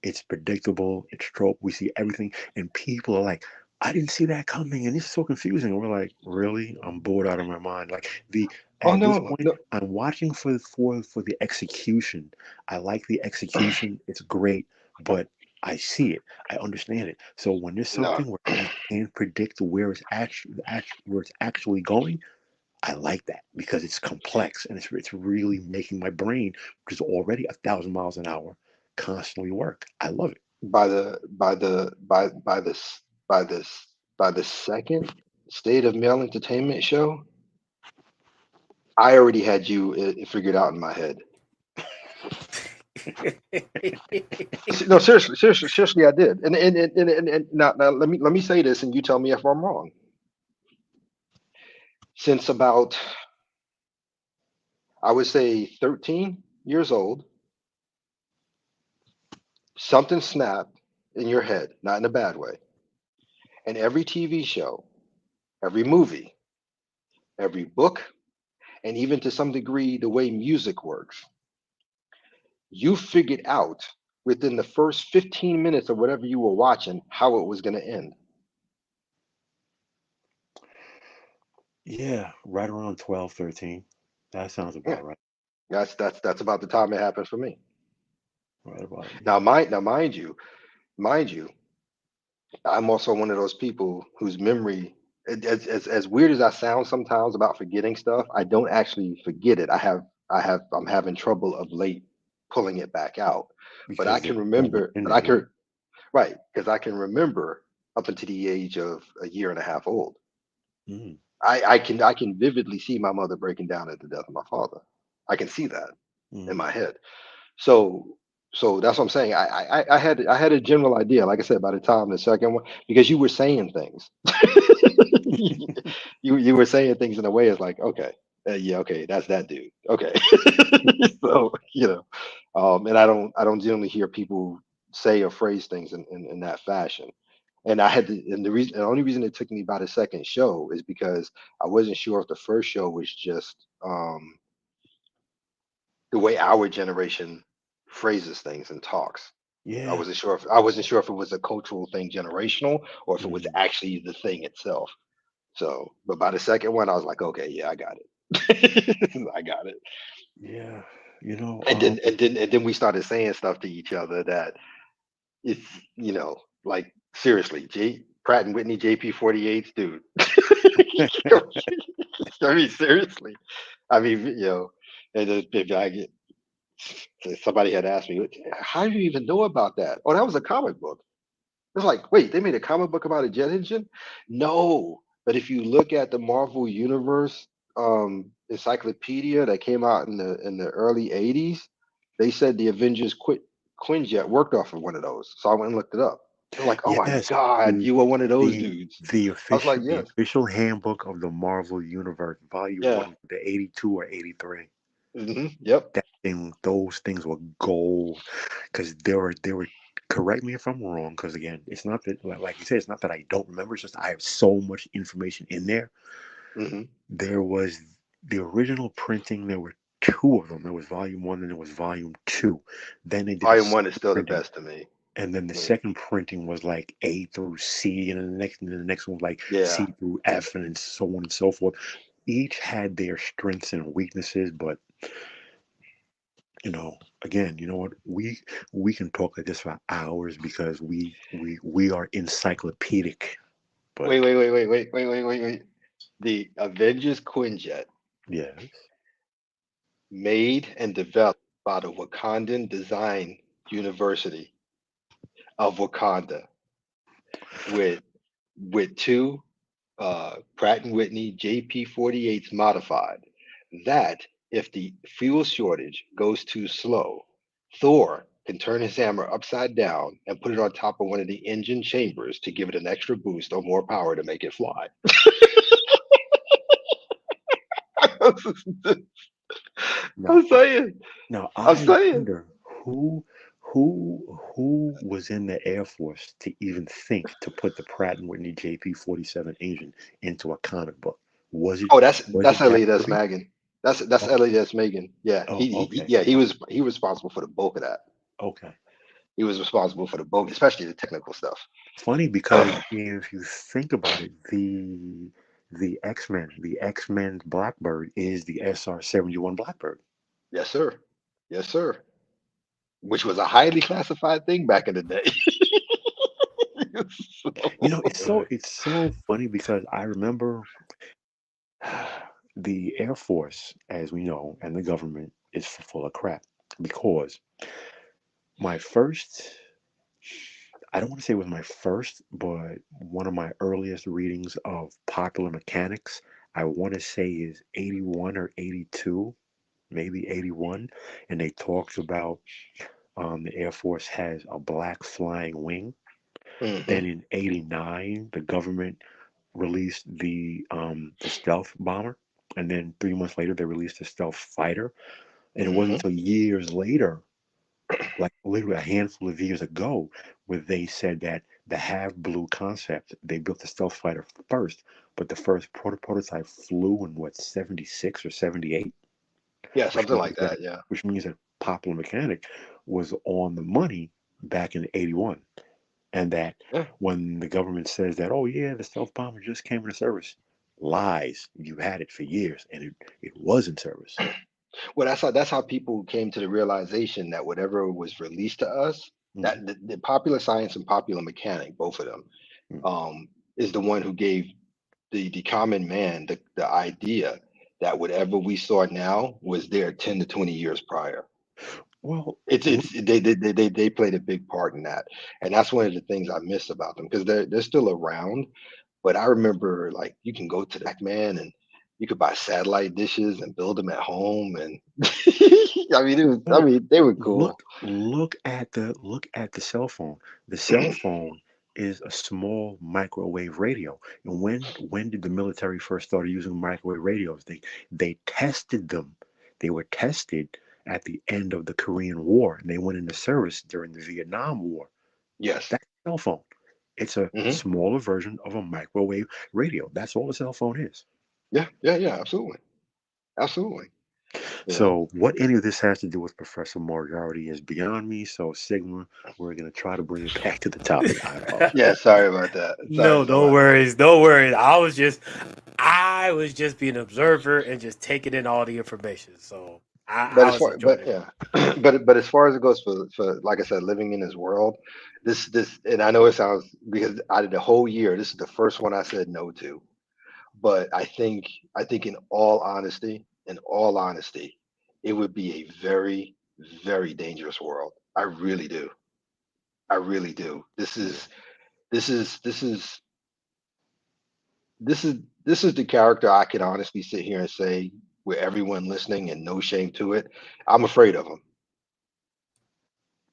It's predictable, it's trope, we see everything, and people are like, I didn't see that coming, and it's so confusing. And we're like, really? I'm bored out of my mind. Like the Oh at this no, point, no. I'm watching for the execution. I like the execution, it's great, but I see it. I understand it. So when there's No, something where I can't predict where it's actually going, I like that because it's complex and it's really making my brain, which is already 1,000 miles an hour, constantly work. I love it. by this by the second State of Male Entertainment show, I already had you figured out in my head. No, seriously, I did. And now let me say this, and you tell me if I'm wrong. Since about, I would say, 13 years old, something snapped in your head, not in a bad way. And every TV show, every movie, every book, and even to some degree the way music works, you figured out within the first 15 minutes of whatever you were watching how it was going to end. Yeah, right around 12, 13. That sounds Yeah, about right. that's about the time it happened for me. Right about it. Now, Yeah. mind you, I'm also one of those people whose memory, as weird as I sound sometimes about forgetting stuff, I don't actually forget it. I'm having trouble of late pulling it back out. But I Because can there's so much remember, in but there. I Yeah. can right because I can remember up until the age of a year and a half old. Mm. I can vividly see my mother breaking down at the death of my father. I can see that in my Mm. head. So that's what I'm saying. I had a general idea, like I said, by the time the second one, because you were saying things. You were saying things in a way it's like, okay, yeah, okay, that's that dude. Okay. So, and I don't generally hear people say or phrase things in that fashion. And I had to, and the only reason it took me about a second show is because I wasn't sure if the first show was just the way our generation phrases things and talks. I Yeah. wasn't sure if I wasn't sure if it was a cultural thing, generational, or if it was Mm. actually the thing itself. So, but by the second one, I was like, okay, yeah, I got it. I got it. Yeah. You know, And then we started saying stuff to each other that it's like seriously, J Pratt and Whitney JP 48s, dude. I mean, seriously. I mean, and if I get somebody had asked me, how do you even know about that? Oh, that was a comic book. It's like, wait, they made a comic book about a jet engine? No. But if you look at the Marvel Universe encyclopedia that came out in the early 80s, they said the Avengers Quinjet worked off of one of those. So I went and looked it up. They're like, oh my yes, God, the you were one of those the dudes. the I was like, the yes. official handbook of the Marvel Universe, volume Yeah. one, the 82 or 83. Yep. Those things were gold because they were. Correct me if I'm wrong, because again, it's not that like you said, it's not that I don't remember. It's just I have so much information in there. hmm There was the original printing. There were two of them. There was volume one and there was volume two. Then they did a Volume one second is still the printing. best to me. And then the Mm, second printing was like A through C, and then the next one was like yeah. C through F, and then so on and so forth. Each had their strengths and weaknesses, but again, you know what? We can talk like this for hours because we are encyclopedic. But Wait. The Avengers Quinjet, yes, made and developed by the Wakandan Design University of Wakanda, with two Pratt and Whitney JP 48s modified. That if the fuel shortage goes too slow, Thor can turn his hammer upside down and put it on top of one of the engine chambers to give it an extra boost or more power to make it fly. now I'm saying. now I'm I saying. wonder who was in the Air Force to even think to put the Pratt and Whitney JP 47 engine into a comic book. Was it Oh, that's was that's it Jack Elliot S. Kirby? Megan. That's Oh, Elliot S. Megan. Yeah, oh, he okay, yeah he okay, was he was responsible for the bulk of that. okay. He was responsible for the bulk, especially the technical stuff. Funny because if you think about it, the X-Men Blackbird is the SR-71 Blackbird. Yes, sir. Yes, sir. Which was a highly classified thing back in the day. So, it's so funny because I remember the Air Force, as we know, and the government is full of crap because my first, I don't want to say it was my first, but one of my earliest readings of Popular Mechanics, I want to say is 81 or 82, maybe 81. And they talked about the Air Force has a black flying wing. hmm Then in 89, the government released the stealth bomber. And then 3 months later, they released the stealth fighter. And it wasn't hmm until years later, like literally a handful of years ago, where they said that the have blue concept, they built the stealth fighter first, but the first prototype flew in what, 76 or 78, Yeah, which something means like that that. Yeah. Popular Mechanic was on the money back in 81. And that Yeah. when the government says that, oh yeah, the stealth bomber just came into service, lies. You had it for years and it was in service. Well, that's how people came to the realization that whatever was released to us, Mm-hmm. that the popular science and popular mechanic, both of them, is the one who gave the common man the idea that whatever we saw now was there 10 to 20 years prior. Well, It's they played a big part in that, and that's one of the things I miss about them because they're still around. But I remember, like, you can go to the man and you could buy satellite dishes and build them at home, and I Well, mean they were cool. look at the cell phone. The cell phone is a small microwave radio. And when did the military first start using microwave radios? They tested them. They were tested at the end of the Korean War, and they went into service during the Vietnam War. Yes. That's a cell phone. It's a hmm smaller version of a microwave radio. That's all a cell phone is. Yeah. Yeah. Yeah. Absolutely. Absolutely. You know. So, what any of this has to do with Professor Moriarty is beyond me. So, Sigma, we're going to try to bring it back to the topic. I Yeah. apologize. Sorry about that. Sorry No, no about that. worries, no worries. I was just being an observer and just taking in all the information. So But I as was far, enjoying but it. yeah, but as far as it goes for like I said, living in this world, this, and I know it sounds because out of the whole year, this is the first one I said no to. But I think in all honesty, it would be a very, very dangerous world. I really do. I really do. Yeah. This is this is this is the character I can honestly sit here and say with everyone listening and no shame to it. I'm afraid of him.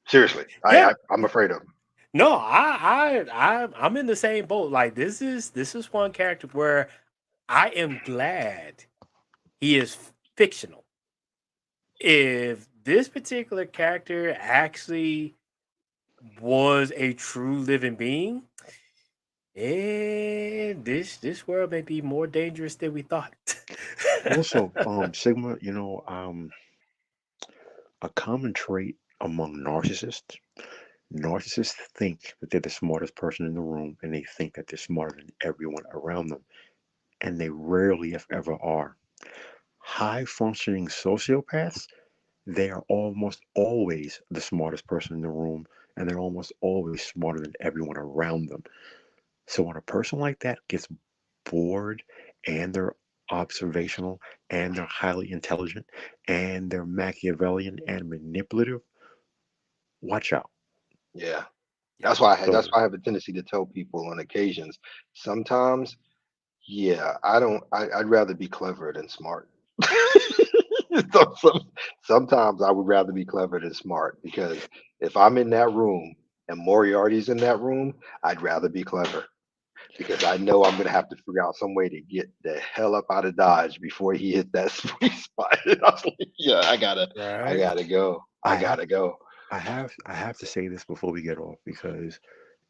Seriously, Yeah, I'm afraid of him. no, I'm in the same boat. Like this is one character where I am glad he is fictional. If this particular character actually was a true living being, and this world may be more dangerous than we thought. Also, Sigma, a common trait among narcissists think that they're the smartest person in the room and they think that they're smarter than everyone around them. And they rarely, if ever, are. High functioning sociopaths, they are almost always the smartest person in the room and they're almost always smarter than everyone around them. So when a person like that gets bored and they're observational and they're highly intelligent and they're Machiavellian and manipulative, watch out. Yeah, Yeah. that's So why I have a tendency to tell people on occasions. Sometimes, yeah, I don't. I'd rather be clever than smart. So sometimes I would rather be clever than smart because if I'm in that room and Moriarty's in that room, I'd rather be clever because I know I'm gonna have to figure out some way to get the hell up out of Dodge before he hits that sweet spot. And I was like, yeah, I Right. gotta go. I I have gotta go. I have to say this before we get off because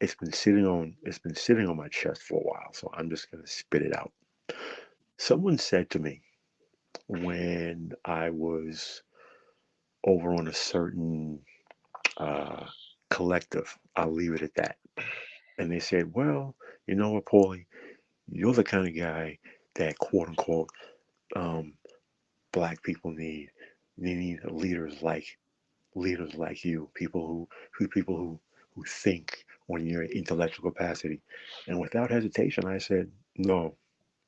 it's been sitting on my chest for a while, so I'm just gonna spit it out. Someone said to me when I was over on a certain uh, collective, I'll leave it at that. And they said, well, you know what, Paulie, you're the kind of guy that quote unquote um, black people need. They need leaders like you, people who think on your intellectual capacity. And without hesitation, I said, no,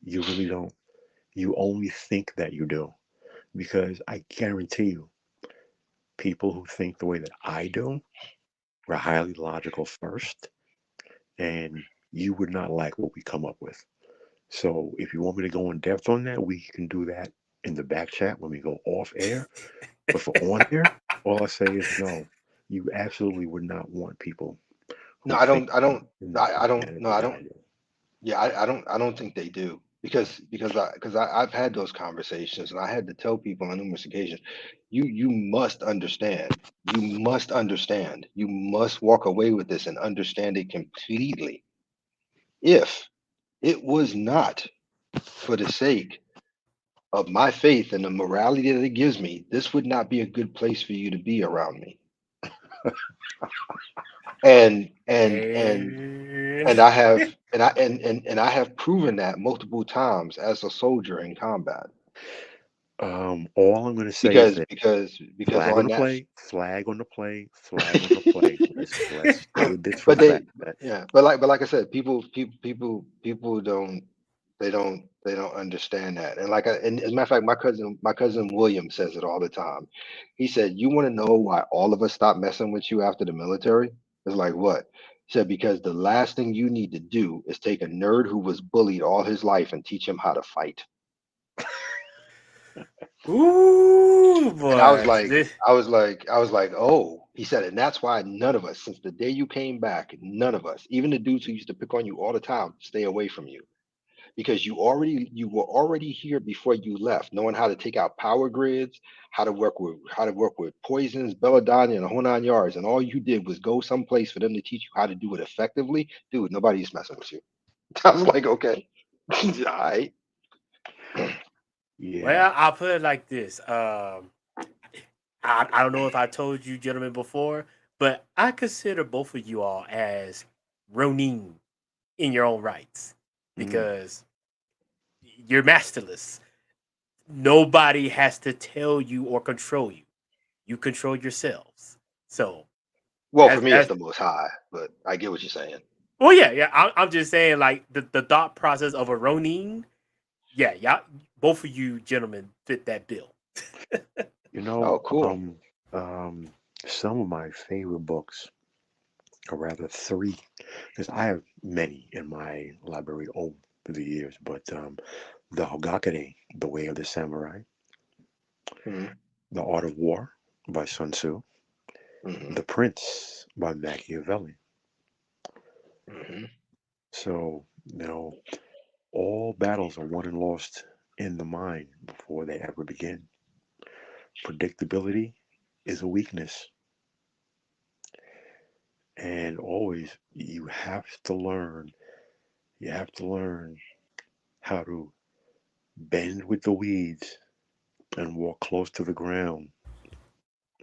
you really don't. You only think that you do. Because I guarantee you, people who think the way that I do are highly logical first, and you would not like what we come up with. So if you want me to go in depth on that, we can do that in the back chat when we go off air. But for on air, all I say is no. You absolutely would not want people No, who I think don't. I don't. in I the don't. manner No, I that don't. I do. Yeah, I don't think they do I've had those conversations and I had to tell people on numerous occasions, you must understand. You must understand. You must walk away with this and understand it completely. If it was not for the sake of my faith and the morality that it gives me, this would not be a good place for you to be around me. And and and Man. and I have and I have proven that multiple times as a soldier in combat. All I'm going to say is Because that because because flag on on the that play, flag on the play, flag on the play. Let's state this for but the fact they that yeah, but like I said, people don't understand that. And and as a matter of fact, my cousin William says it all the time. He said, "You want to know why all of us stopped messing with you after the military?" It's like what? He said, "Because the last thing you need to do is take a nerd who was bullied all his life and teach him how to fight." Ooh, And I was boy. like, I was like, oh, he said, and that's why none of us, since the day you came back, none of us, even the dudes who used to pick on you all the time, stay away from you because you were already here before you left, knowing how to take out power grids, how to work with poisons, belladonna, and the whole 9 yards. And all you did was go someplace for them to teach you how to do it effectively. Dude, nobody's messing with you. I was like, okay, all right. yeah. Well, I'll put it like this. I don't know if I told you gentlemen before, but I consider both of you all as Ronin in your own rights Mm, because you're masterless. Nobody has to tell you or control you. You control yourselves. So Well, for me, it's that's the most high, but I get what you're saying. well, yeah, yeah. I'm just saying, like the thought process of a Ronin. Yeah, y'all, both of you gentlemen fit that bill. you know, Oh, cool. um, some of my favorite books, or rather three, because I have many in my library over the years, but the Hogakure, The Way of the Samurai, Hmm. The Art of War by Sun Tzu, Hmm. The Prince by Machiavelli. Hmm. So, all battles are won and lost in the mind before they ever begin. Predictability is a weakness, and always you have to learn how to bend with the weeds and walk close to the ground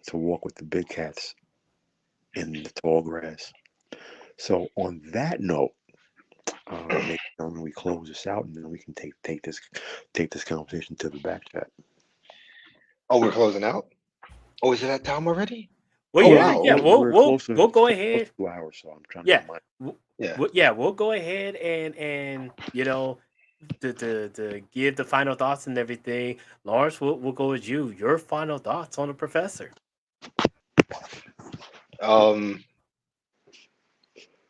to walk with the big cats in the tall grass. So, on that note, maybe when we close this out, and then we can take this conversation to the back chat. Oh, we're closing out. Oh, is it that time already? Well, Oh, Yeah, yeah, wow. yeah. we're, Okay. We'll we're we'll close to we'll it's go coming close ahead. to 2 hours, so I'm trying to be Yeah, mindful. Yeah. yeah. We'll go ahead and to give the final thoughts and everything. Lawrence, we'll go with you. Your final thoughts on the professor. Um,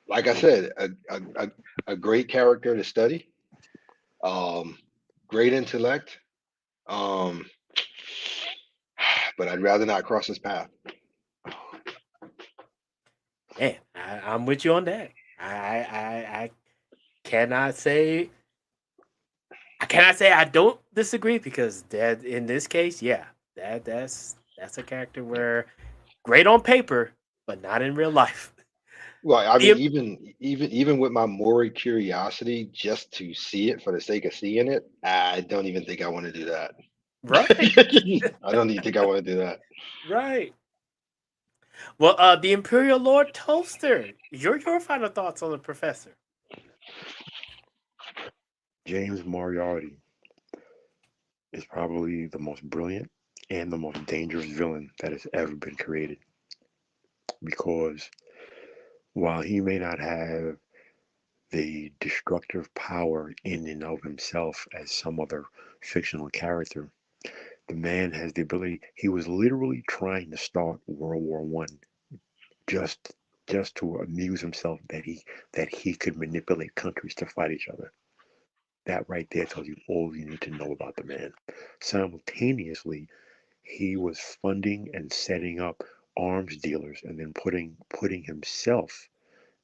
like I said, a great character to study. Um, great intellect. Um, but I'd rather not cross his path. Man, I'm with you on that. I cannot say I cannot say I don't disagree because that in this case, yeah, that's a character where great on paper, but not in real life. Well, I mean, The even with my morbid curiosity, just to see it for the sake of seeing it, I don't even think I want to do that. right, I don't even think I want to do that. right. Well, the Imperial Lord Toaster. Your final thoughts on the professor? James Moriarty is probably the most brilliant and the most dangerous villain that has ever been created because While he may not have the destructive power in and of himself as some other fictional character, the man has the ability. He was literally trying to start World War One just just to amuse himself that he could manipulate countries to fight each other. That right there tells you all you need to know about the man. Simultaneously, he was funding and setting up arms dealers and then putting himself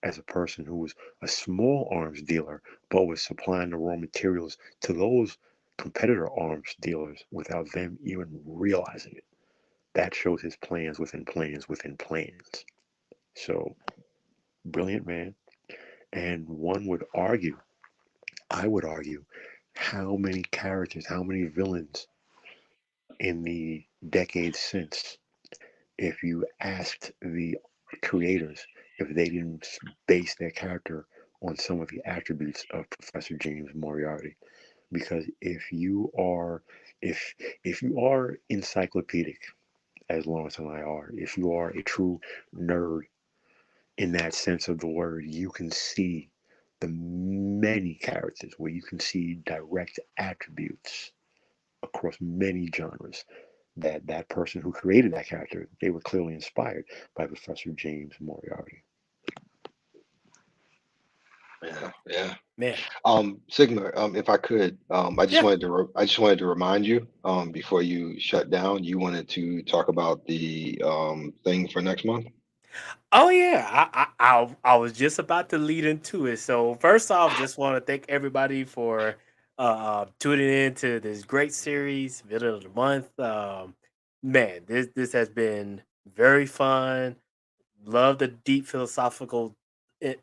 as a person who was a small arms dealer but was supplying the raw materials to those competitor arms dealers without them even realizing it. That shows his plans within plans within plans. So, brilliant man. And one would argue, I would argue, how many characters, how many villains in the decades since, if you asked the creators if they didn't base their character on some of the attributes of Professor James Moriarty. Because if you are encyclopedic, as Lawrence and I are, if you are a true nerd in that sense of the word, you can see the many characters where you can see direct attributes across many genres that person who created that character, they were clearly inspired by Professor James Moriarty. Yeah. Man. Sigma, if I could, Yeah. I just wanted to remind you, before you shut down, you wanted to talk about the thing for next month. Oh yeah, I was just about to lead into it. So first off, just want to thank everybody for tuning in to this great series, Villain of the Month. Man, this has been very fun. Love the deep philosophical, eh,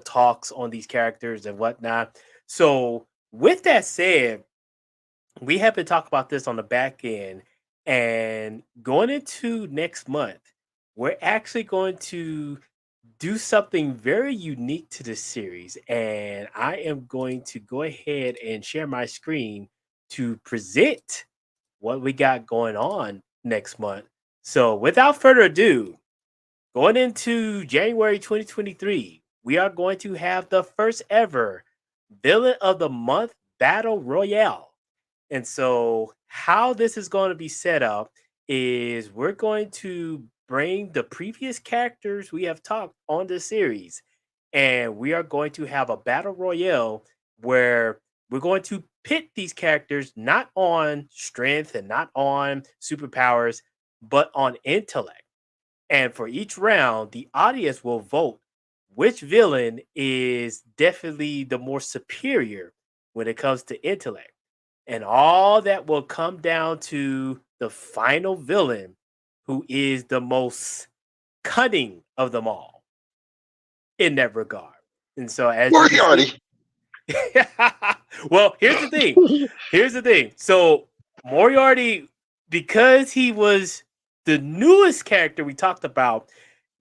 talks on these characters and whatnot. So with that said, we have been talking about this on the back end, and going into next month, we're actually going to do something very unique to this series. And I am going to go ahead and share my screen to present what we got going on next month. So, without further ado, going into January 2023, we are going to have the first ever Villain of the Month Battle Royale. And so, how this is going to be set up is we're going to bring the previous characters we have talked on this series, and we are going to have a battle royale where we're going to pit these characters not on strength and not on superpowers, but on intellect. And for each round, the audience will vote which villain is definitely the more superior when it comes to intellect. And all that will come down to the final villain, who is the most cunning of them all in that regard. And so, as you can see, Moriarty. well, here's the thing. Here's the thing. So, Moriarty, because he was the newest character we talked about,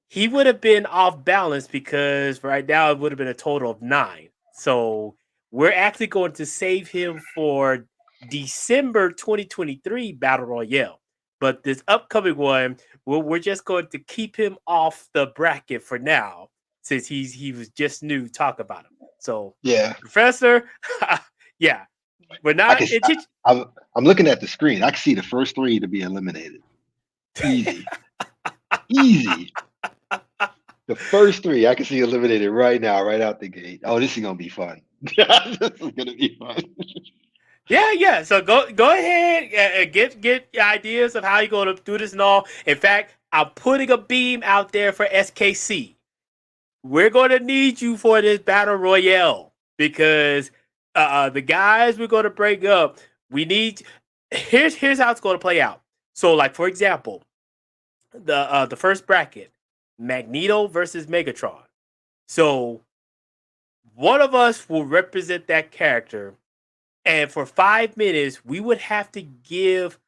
he would have been off balance because right now it would have been a total of 9. So we're actually going to save him for December 2023 Battle Royale. But this upcoming one, we're just going to keep him off the bracket for now, since he was just new. Talk about him. So, Yeah, Professor, yeah, we're I not. can. I'm looking at the screen. I can see the first 3 to be eliminated. Easy, easy. The first 3 I can see eliminated right now, right out the gate. Oh, this is gonna be fun. This is gonna be fun. Yeah. So go ahead and get ideas of how you're going to do this and all. In fact, I'm putting a beam out there for SKC. We're going to need you for this battle royale because the guys we're going to break up. We need. Here's how it's going to play out. So, like for example, the first bracket, Magneto versus Megatron. So one of us will represent that character. And for 5 minutes, we would have to give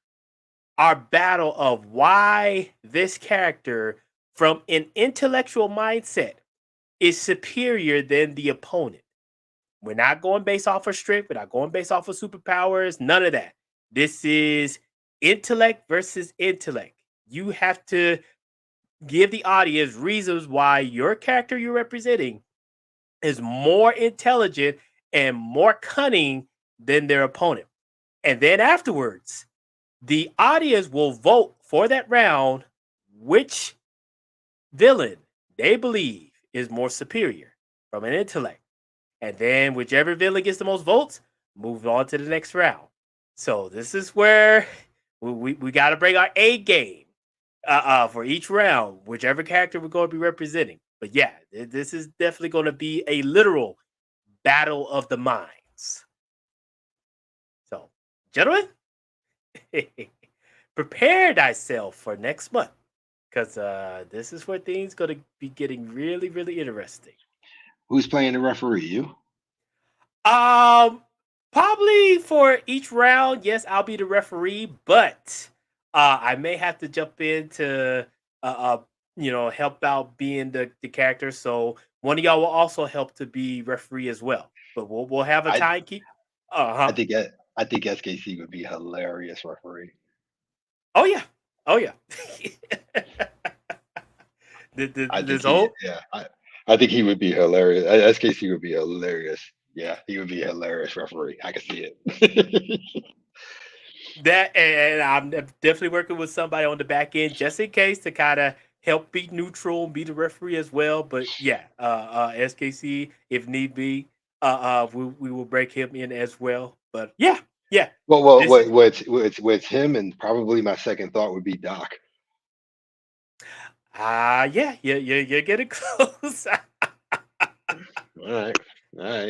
our battle of why this character, from an intellectual mindset, is superior than the opponent. We're not going based off of strength. We're not going based off of superpowers. None of that. This is intellect versus intellect. You have to give the audience reasons why your character you're representing is more intelligent and more cunning than their opponent. And then afterwards, the audience will vote for that round which villain they believe is more superior from an intellect. And then whichever villain gets the most votes, move on to the next round. So this is where we got to bring our A game for each round, whichever character we're going to be representing. But yeah, this is definitely going to be a literal battle of the minds. So, gentlemen, prepare thyself for next month, because this is where things going to be getting really, really interesting. Who's playing the referee? You? Probably for each round, yes, I'll be the referee, but I may have to jump in to help out being the character. So one of y'all will also help to be referee as well. But we'll have a time keep. I think SKC would be a hilarious referee. Oh yeah. I think he would be hilarious. SKC would be hilarious. Yeah, he would be a hilarious referee. I can see it. That, and I'm definitely working with somebody on the back end just in case to kind of help be neutral and be the referee as well. But yeah, SKC, if need be, we will break him in as well. But yeah. Well, what's him, and probably my second thought would be Doc. Yeah, you're getting close. All right.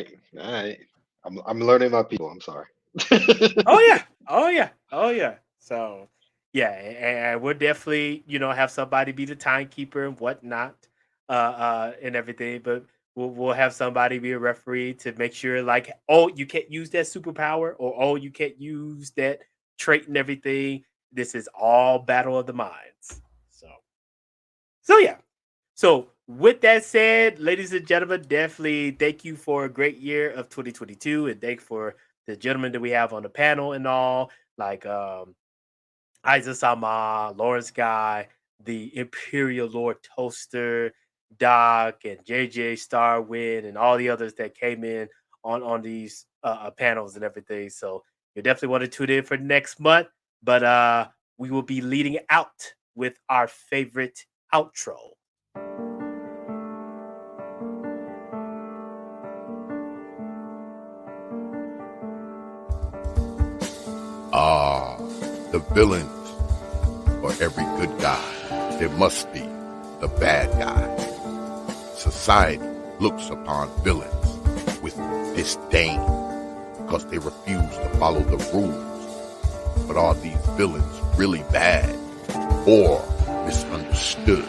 I'm learning my people. I'm sorry. Oh yeah. So yeah, and we'll definitely have somebody be the timekeeper and whatnot, and everything. But we'll have somebody be a referee to make sure, like, oh, you can't use that superpower, or oh, you can't use that trait and everything. This is all battle of the minds. So yeah. So with that said, ladies and gentlemen, definitely thank you for a great year of 2022, and thank for the gentlemen that we have on the panel and all, like Isa Sama, Lawrence Guy, the Imperial Lord Toaster, Doc, and JJ Starwind, and all the others that came in on these panels and everything. So you definitely want to tune in for next month, but we will be leading out with our favorite outro. The villains. For every good guy, there must be the bad guy. Society looks upon villains with disdain because they refuse to follow the rules. But are these villains really bad or misunderstood?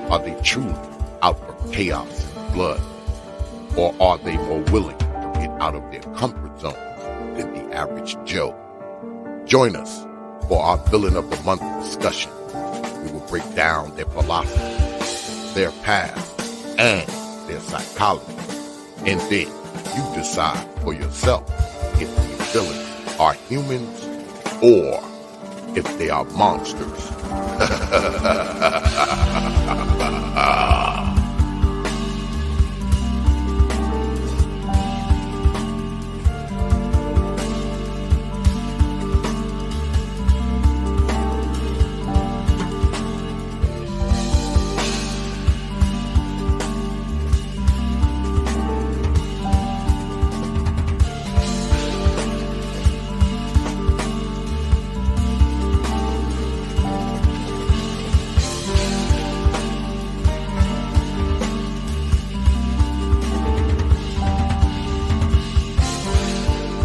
Are they truly out for chaos and blood? Or are they more willing to get out of their comfort zones than the average Joe? Join us for our Villain of the Month discussion. We will break down their philosophy, their past, and their psychology. And then you decide for yourself if these villains are humans or if they are monsters.